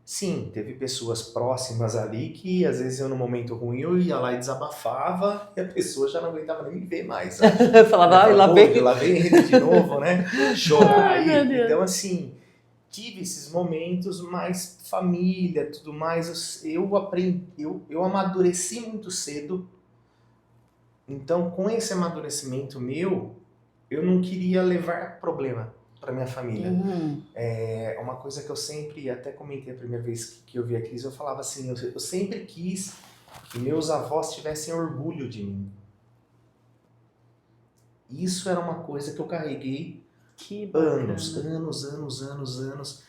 sim, teve pessoas próximas ali que, às vezes, eu, no momento ruim, eu ia lá e desabafava e a pessoa já não aguentava nem me ver mais. Sabe? Eu falava, ai, lá Pô, vem. lá vem ele de novo, né? Chorar Ai, meu aí. Deus. Então, assim, tive esses momentos, mais família, tudo mais, eu aprendi, eu amadureci muito cedo. Então, com esse amadurecimento meu, eu não queria levar problema para minha família. Uhum. É uma coisa que eu sempre, até comentei a primeira vez que eu vi a Cris, eu falava assim, eu sempre quis que meus avós tivessem orgulho de mim. Isso era uma coisa que eu carreguei Que bacana. anos.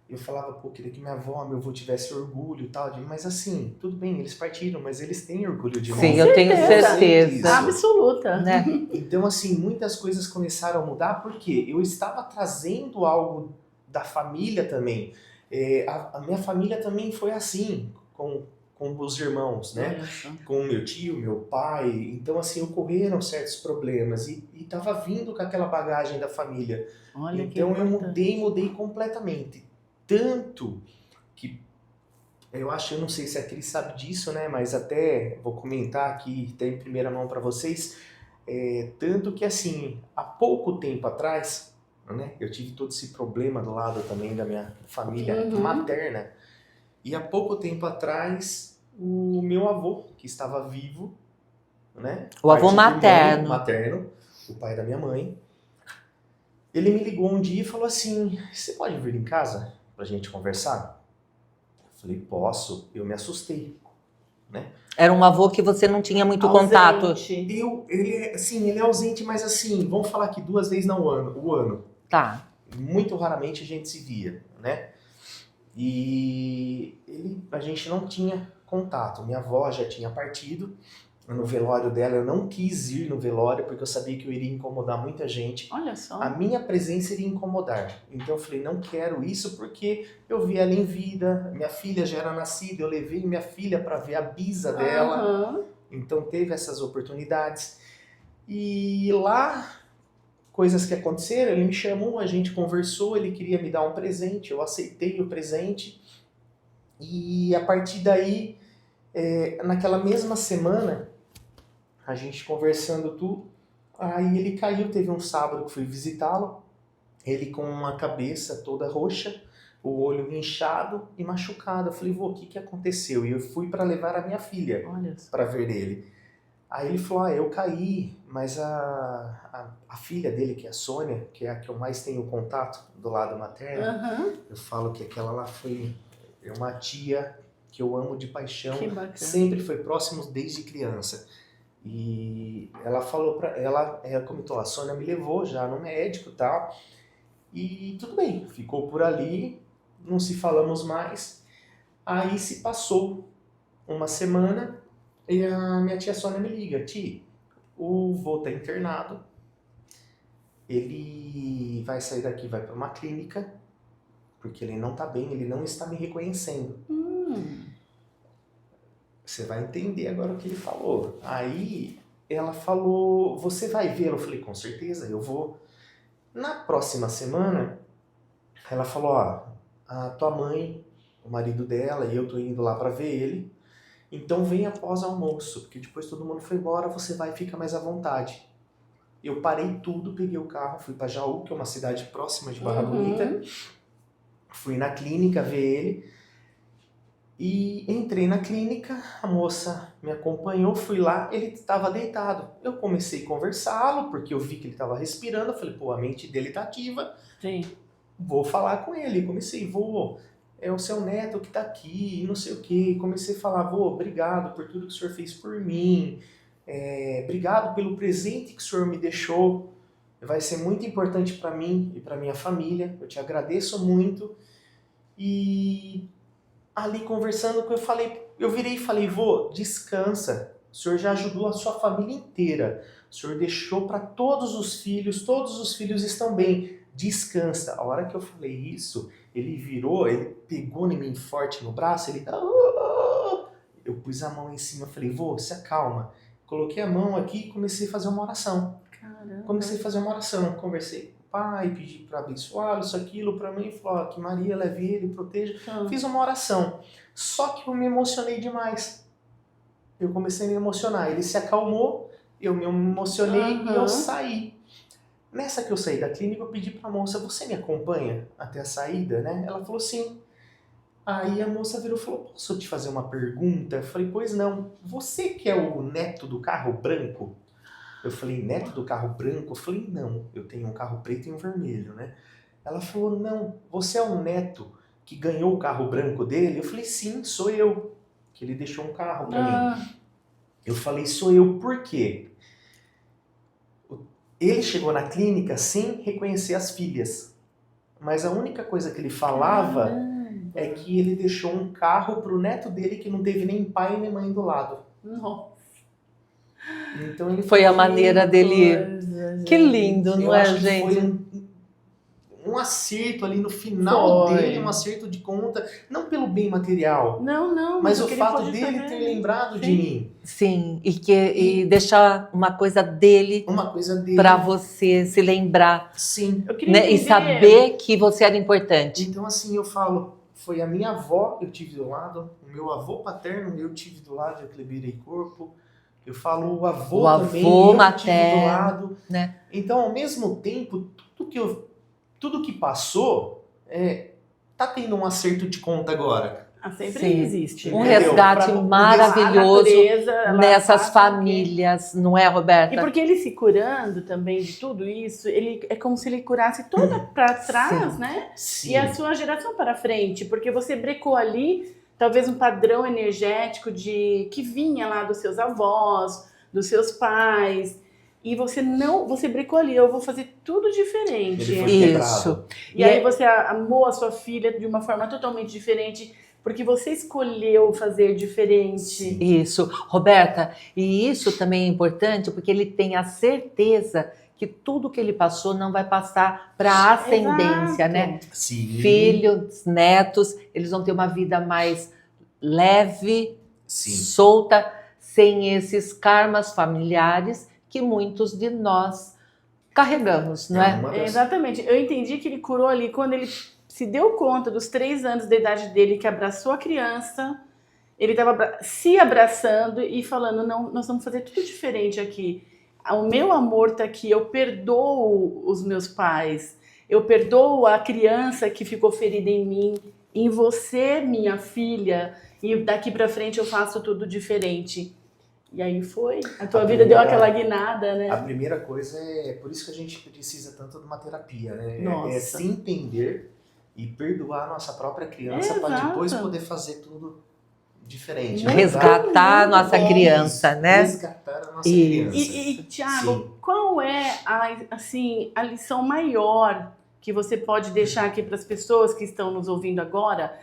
Eu falava, pô, queria que minha avó, meu avô tivesse orgulho e tal, mas assim, tudo bem, eles partiram, mas eles têm orgulho de mim. Sim, eu tenho certeza. certeza. Isso. Absoluta. Né? Então, assim, muitas coisas começaram a mudar porque eu estava trazendo algo da família também. A minha família também foi assim, com os irmãos, né? Isso. Com o meu tio, meu pai. Então, assim, ocorreram certos problemas e estava vindo com aquela bagagem da família. Olha que Então, eu importante. mudei completamente. Tanto que eu não sei se a Cris sabe disso, né? Mas até vou comentar aqui, até em primeira mão para vocês. Tanto que, assim, há pouco tempo atrás, né? Eu tive todo esse problema do lado também da minha família Uhum. materna. E há pouco tempo atrás, o meu avô, que estava vivo, né? O avô materno. Materno, o pai da minha mãe, ele me ligou um dia e falou assim, você pode vir em casa pra gente conversar? Eu falei, posso. Eu me assustei, né? Era um avô que você não tinha muito contato. Ele é ausente, mas assim, vamos falar que 2 vezes no ano, o ano. Tá. Muito raramente a gente se via, né? E a gente não tinha contato. Minha avó já tinha partido. No velório dela, eu não quis ir no velório porque eu sabia que eu iria incomodar muita gente. Olha só. A minha presença iria incomodar. Então eu falei, não quero isso porque eu vi ela em vida, minha filha já era nascida, eu levei minha filha para ver a bisa dela. Então teve essas oportunidades. E lá, coisas que aconteceram, ele me chamou, a gente conversou, ele queria me dar um presente, eu aceitei o presente. E a partir daí, naquela mesma semana, a gente conversando tudo, aí ele caiu, teve um sábado que fui visitá-lo, ele com uma cabeça toda roxa, o olho inchado e machucado. Eu falei, vô, o que aconteceu? E eu fui para levar a minha filha para ver ele. Aí ele falou, eu caí, mas a filha dele, que é a Sônia, que é a que eu mais tenho contato do lado materno, eu falo que aquela lá foi uma tia que eu amo de paixão, sempre foi próximo desde criança. E ela falou ela comentou, a Sônia me levou já no médico e tal, e tudo bem, ficou por ali, não se falamos mais. Aí se passou uma semana e a minha tia Sônia me liga, tia, o vô tá internado, ele vai sair daqui, vai para uma clínica, porque ele não tá bem, ele não está me reconhecendo. Você vai entender agora o que ele falou. Aí ela falou, você vai vê-lo? Eu falei, com certeza, eu vou. Na próxima semana, ela falou, a tua mãe, o marido dela e eu tô indo lá para ver ele, então vem após almoço, porque depois todo mundo foi embora, você vai e fica mais à vontade. Eu parei tudo, peguei o carro, fui para Jaú, que é uma cidade próxima de Barra Bonita, fui na clínica ver ele, e entrei na clínica, a moça me acompanhou, fui lá, ele estava deitado. Eu comecei a conversá-lo, porque eu vi que ele estava respirando, eu falei, pô, a mente dele está ativa, vou falar com ele. Comecei, vô, é o seu neto que está aqui, não sei o quê. Comecei a falar, vô, obrigado por tudo que o senhor fez por mim, obrigado pelo presente que o senhor me deixou, vai ser muito importante para mim e para minha família, eu te agradeço muito. E ali conversando, eu virei e falei, vô, descansa, o senhor já ajudou a sua família inteira, o senhor deixou para todos os filhos estão bem, descansa. A hora que eu falei isso, ele virou, ele pegou em mim forte no braço, eu pus a mão em cima, falei, vô, se acalma. Coloquei a mão aqui e comecei a fazer uma oração. Conversei com o pai, pedi para abençoá-lo, isso, aquilo, para mim, falou, que Maria leve ele, proteja. Fiz uma oração. Só que eu me emocionei demais. Eu comecei a me emocionar. Ele se acalmou, eu me emocionei e eu saí. Nessa que eu saí da clínica, eu pedi para a moça, você me acompanha até a saída, né? Ela falou sim. Aí a moça virou e falou, posso te fazer uma pergunta? Eu falei, pois não. Você que é o neto do carro branco? Eu falei, neto do carro branco? Eu falei, não, eu tenho um carro preto e um vermelho, né? Ela falou, não, você é o neto que ganhou o carro branco dele? Eu falei, sim, sou eu, que ele deixou um carro para mim. Eu falei, sou eu, por quê? Ele chegou na clínica sem reconhecer as filhas, mas a única coisa que ele falava é que ele deixou um carro pro neto dele que não teve nem pai nem mãe do lado. Nossa. Então ele foi a maneira dele. Que lindo, não é, gente? Foi um acerto ali no final dele, um acerto de conta, não pelo bem material. Não, mas o fato dele ter lembrado de mim. Sim, e deixar uma coisa dele para você se lembrar. Sim. Né? E saber que você era importante. Então assim, eu falo, foi a minha avó eu tive do lado, o meu avô paterno eu tive do lado, eu que liberei corpo. Eu falo o avô também, eu tive do lado. Né? Então, ao mesmo tempo, tudo que passou, tá tendo um acerto de conta agora. sempre Sim. existe. Um né? resgate A maravilhoso natureza, ela nessas faz famílias, não é, E Roberta? porque ele se curando também de tudo isso, ele é como se ele curasse toda para trás, Sim. né? Sim. E a sua geração para frente, porque você brecou ali talvez um padrão energético de que vinha lá dos seus avós, dos seus pais, e você brecou ali, eu vou fazer tudo diferente. Ele foi Isso. quebrado. E aí você amou a sua filha de uma forma totalmente diferente, porque você escolheu fazer diferente. Sim. Isso, Roberta, e isso também é importante porque ele tem a certeza que tudo que ele passou não vai passar para a ascendência, Exato. né? Sim. Filhos, netos, eles vão ter uma vida mais leve, Sim. solta, sem esses karmas familiares que muitos de nós carregamos, não é? uma das- Exatamente. Eu entendi que ele curou ali quando ele se deu conta dos 3 anos da idade dele, que abraçou a criança, ele estava se abraçando e falando, não, nós vamos fazer tudo diferente aqui. O meu amor está aqui, eu perdoo os meus pais, eu perdoo a criança que ficou ferida em mim, em você, minha filha, e daqui para frente eu faço tudo diferente. E aí foi, a tua vida deu aquela guinada, né? A primeira coisa é por isso que a gente precisa tanto de uma terapia, né? Nossa. É se entender e perdoar a nossa própria criança para Exato. depois poder fazer tudo diferente. Muito Resgatar a nossa bom. criança, né? Resgatar a nossa Isso. criança. E Thiago, Sim. qual é a lição maior que você pode deixar aqui para as pessoas que estão nos ouvindo agora,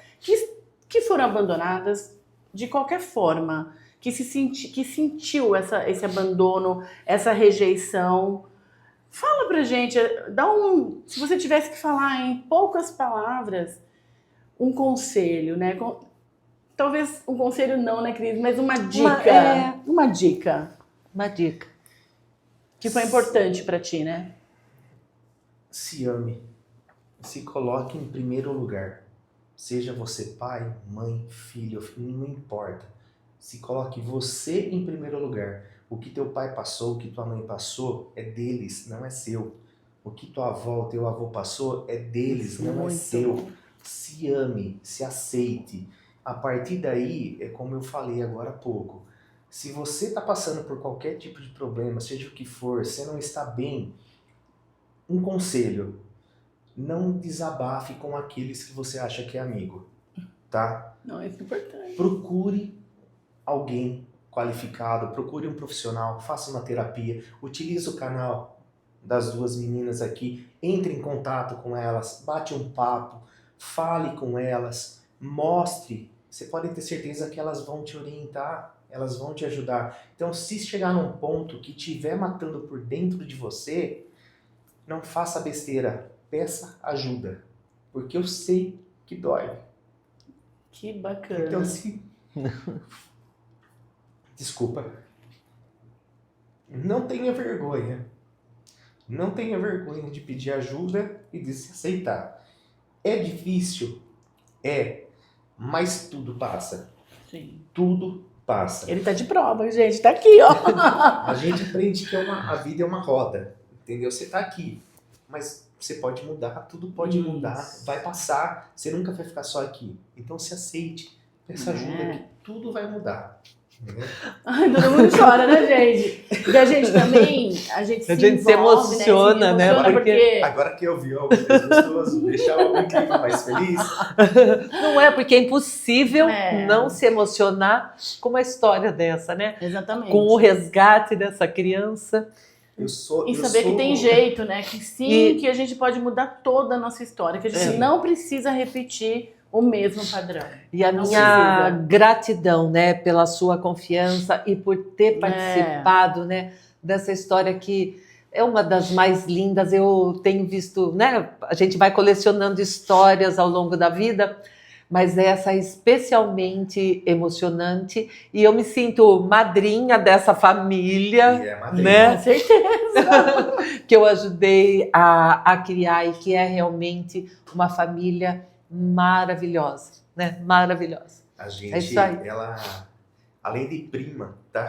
que foram abandonadas de qualquer forma, que sentiu esse abandono, essa rejeição? Fala pra gente, se você tivesse que falar em poucas palavras, um conselho, né? Talvez um conselho não, né, Cris? Mas uma dica. Uma dica Uma dica. que foi importante pra ti, né? Se ame. Se coloque em primeiro lugar. Seja você pai, mãe, filho, não importa. Se coloque você em primeiro lugar. O que teu pai passou, o que tua mãe passou, é deles, não é seu. O que tua avó, teu avô passou, é deles, não é Muito seu. bom. Se ame, se aceite. A partir daí, é como eu falei agora há pouco. Se você está passando por qualquer tipo de problema, seja o que for, você não está bem, um conselho: não desabafe com aqueles que você acha que é amigo, tá? Não, isso é importante. Procure alguém qualificado, procure um profissional, faça uma terapia, utilize o canal das duas meninas aqui, entre em contato com elas, bate um papo, fale com elas, mostre. Você pode ter certeza que elas vão te orientar, elas vão te ajudar. Então, se chegar num ponto que estiver matando por dentro de você, não faça besteira, peça ajuda, porque eu sei que dói. Que bacana. Então, se... Desculpa. Não tenha vergonha. Não tenha vergonha de pedir ajuda e de se aceitar. É difícil? É. Mas tudo passa. Sim. Tudo passa. Ele tá de prova, gente. Tá aqui, ó. A gente aprende que a vida é uma roda. Entendeu? Você tá aqui. Mas você pode mudar. Tudo pode Isso. mudar. Vai passar. Você nunca vai ficar só aqui. Então se aceite. Peça ajuda que tudo vai mudar. Ai, todo mundo chora, né, gente? E a gente também, a gente se envolve, emociona, né? Porque... Agora que eu vi algo mais gostoso, deixar o clima mais feliz. Não é, porque é impossível É. não se emocionar com uma história dessa, né? Exatamente. Com o resgate dessa criança. Eu sou, E eu saber sou... que tem jeito, né? Que sim, que a gente pode mudar toda a nossa história, que a gente Sim. não precisa repetir o mesmo padrão. E a Não minha precisa. gratidão, né, pela sua confiança e por ter participado, né, dessa história que é uma das mais lindas. Eu tenho visto, né, a gente vai colecionando histórias ao longo da vida, mas essa é especialmente emocionante e eu me sinto madrinha dessa família, E é madrinha. né? Com certeza. Que eu ajudei a criar e que é realmente uma família maravilhosa, né? Maravilhosa. A É gente, isso aí. ela, além de prima, tá?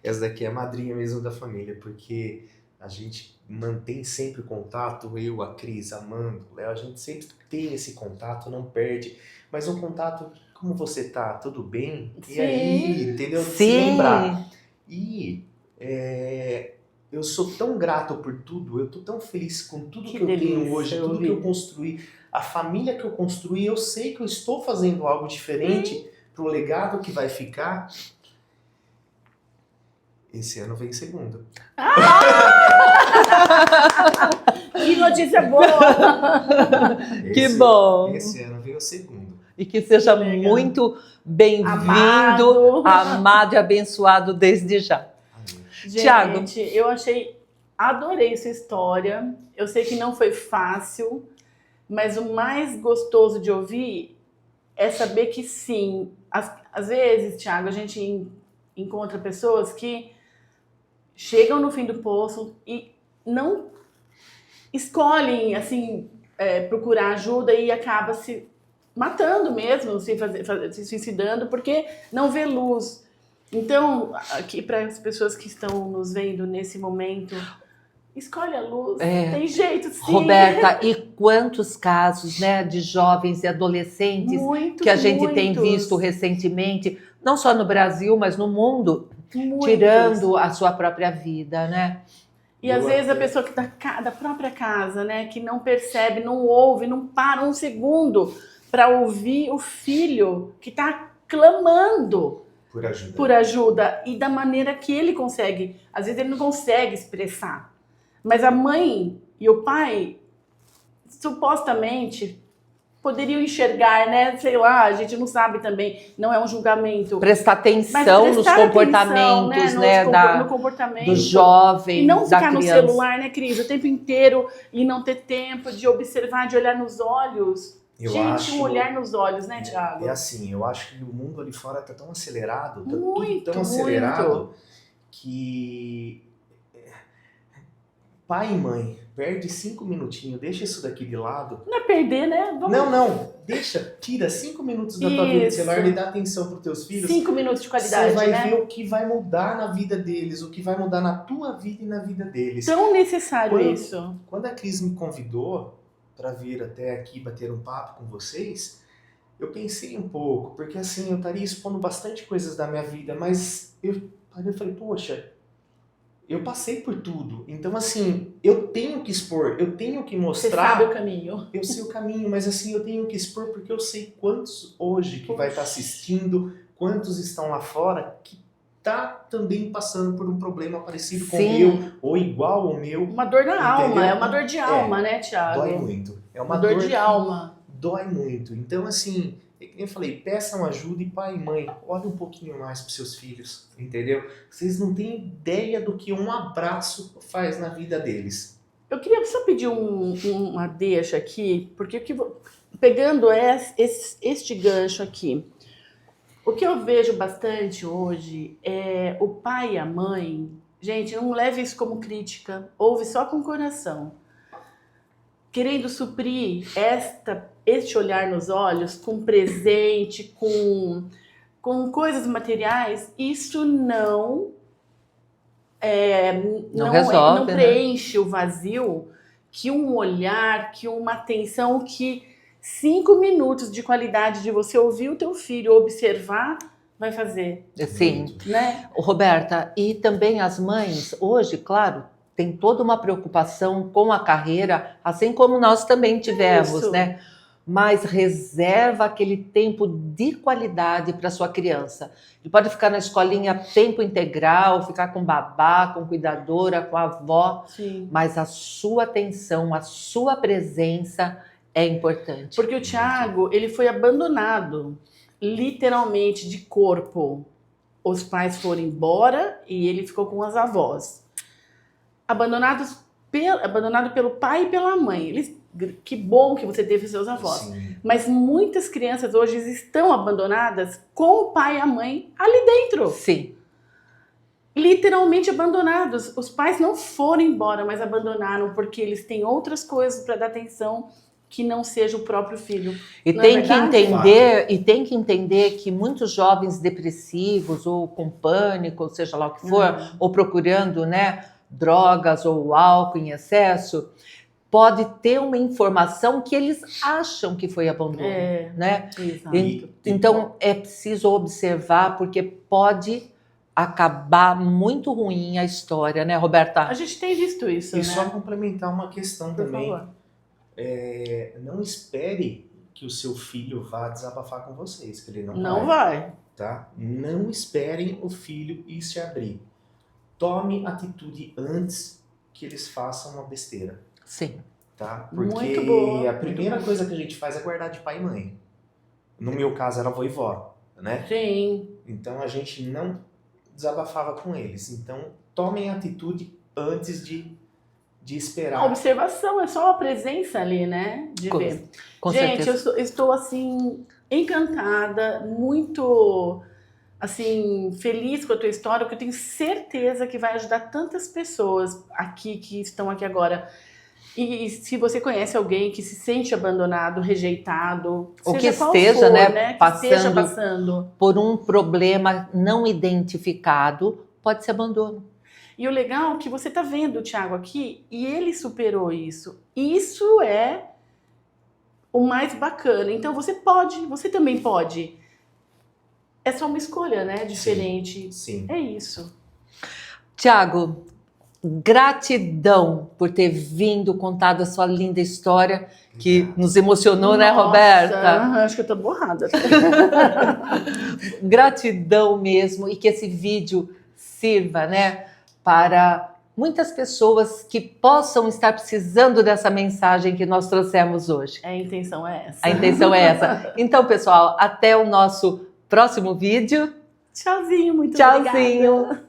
Essa daqui é a madrinha mesmo da família, porque a gente mantém sempre o contato, eu, a Cris, a Amanda, o Léo, a gente sempre tem esse contato, não perde. Mas um contato, como você tá? Tudo bem? E Sim. aí, entendeu? Se Sim. lembrar. E eu sou tão grato por tudo, eu tô tão feliz com tudo que eu tenho hoje, tudo que eu construí, a família que eu construí, eu sei que eu estou fazendo algo diferente pro legado que vai ficar. Esse ano vem segundo. Que notícia boa! Que bom! Esse ano vem o segundo. E que seja Legal. muito bem-vindo, amado e abençoado desde já. Amém. Gente, Thiago. adorei sua história. Eu sei que não foi fácil, mas o mais gostoso de ouvir é saber que sim, às vezes, Thiago, a gente encontra pessoas que chegam no fim do poço e não escolhem, assim, procurar ajuda e acaba se matando mesmo, se suicidando, porque não vê luz. Então, aqui para as pessoas que estão nos vendo nesse momento, escolhe a luz, tem jeito sim. Roberta, e quantos casos, né, de jovens e adolescentes Muitos, que a gente tem muitos. visto recentemente, não só no Brasil, mas no mundo, Muitos. tirando a sua própria vida, né? E às vezes a pessoa que da própria casa, né, que não percebe, não ouve, não para um segundo para ouvir o filho que está clamando por ajuda e da maneira que ele consegue. Às vezes ele não consegue expressar, mas a mãe e o pai supostamente poderiam enxergar, né? Sei lá, a gente não sabe também, não é um julgamento. Prestar atenção nos comportamentos, né, no comportamento do jovem, e não da ficar criança. no celular, né, Cris? O tempo inteiro e não ter tempo de observar, de olhar nos olhos. Um olhar nos olhos, né, Thiago? É assim, eu acho que o mundo ali fora tá tão acelerado, tá Muito, tudo tão acelerado que pai e mãe, perde 5 minutinhos, deixa isso daqui de lado. Não é perder, né? Não, tira 5 minutos da tua vida de celular e dá atenção pros teus filhos. 5 minutos de qualidade, você vai né? ver o que vai mudar na vida deles, o que vai mudar na tua vida e na vida deles. Tão necessário isso. Quando a Cris me convidou para vir até aqui bater um papo com vocês, eu pensei um pouco, porque assim, eu estaria expondo bastante coisas da minha vida, mas eu falei, poxa, eu passei por tudo, então assim, eu tenho que expor, eu tenho que mostrar. Você sabe o caminho. Eu sei o caminho, mas assim, eu tenho que expor porque eu sei quantos hoje que vai estar assistindo, quantos estão lá fora que tá também passando por um problema parecido com o meu, ou igual ao meu. Uma dor na entendeu? alma, é uma dor de alma, né, Thiago? Dói muito. É uma dor de alma. Dói muito. Então, assim, eu falei, peçam ajuda e pai e mãe, olhe um pouquinho mais para seus filhos, entendeu? Vocês não têm ideia do que um abraço faz na vida deles. Eu queria só pedir uma deixa aqui, porque pegando este gancho aqui, o que eu vejo bastante hoje é o pai e a mãe. Gente, não leve isso como crítica, ouve só com o coração. Querendo suprir este olhar nos olhos com presente, com coisas materiais, isso não resolve, não preenche o vazio que um olhar, que uma atenção, que 5 minutos de qualidade de você ouvir o teu filho, observar, vai fazer. Sim. Né? Roberta, e também as mães, hoje, claro, tem toda uma preocupação com a carreira, assim como nós também tivemos, Isso. né? Mas reserva aquele tempo de qualidade para sua criança. Ele pode ficar na escolinha tempo integral, ficar com babá, com cuidadora, com a avó, Sim. mas a sua atenção, a sua presença é importante. Porque o Thiago, ele foi abandonado, literalmente, de corpo. Os pais foram embora e ele ficou com as avós. Abandonado pelo pai e pela mãe. Que bom que você teve seus avós. Sim. Mas muitas crianças hoje estão abandonadas com o pai e a mãe ali dentro. Sim. Literalmente abandonados. Os pais não foram embora, mas abandonaram porque eles têm outras coisas para dar atenção que não seja o próprio filho. E Não tem é que verdade? tem que entender que muitos jovens depressivos ou com pânico, seja lá o que for, ou procurando, né, drogas ou álcool em excesso, pode ter uma informação que eles acham que foi abandono, né? Exato. Então é preciso observar, porque pode acabar muito ruim a história, né, Roberta? A gente tem visto isso, E né? só complementar uma questão Por também. favor. Não espere que o seu filho vá desabafar com vocês, que ele Não vai. tá? Não esperem o filho ir se abrir. Tome atitude antes que eles façam uma besteira, Sim. tá? Muito Porque boa, a primeira coisa que a gente faz é guardar de pai e mãe. No meu caso era avó e vó, né? Sim. Então a gente não desabafava com eles. Então tomem atitude antes de A esperar. observação é só a presença ali, né? De ver. Com Gente, certeza. eu estou assim encantada, muito assim feliz com a tua história, porque eu tenho certeza que vai ajudar tantas pessoas aqui que estão aqui agora. E se você conhece alguém que se sente abandonado, rejeitado, Ou seja que qual esteja, for, né, que esteja passando passando. Por um problema não identificado, pode ser abandono. E o legal é que você tá vendo o Thiago aqui e ele superou isso. Isso é o mais bacana. Então você também pode. É só uma escolha, né? Diferente. Sim. É isso. Thiago, gratidão por ter vindo, contado a sua linda história, que nos emocionou, né, Nossa, Roberta? acho que eu tô borrada. Gratidão mesmo, e que esse vídeo sirva, né, para muitas pessoas que possam estar precisando dessa mensagem que nós trouxemos hoje. A intenção é essa. A intenção é essa. Então, pessoal, até o nosso próximo vídeo. Tchauzinho, muito Tchauzinho. obrigada.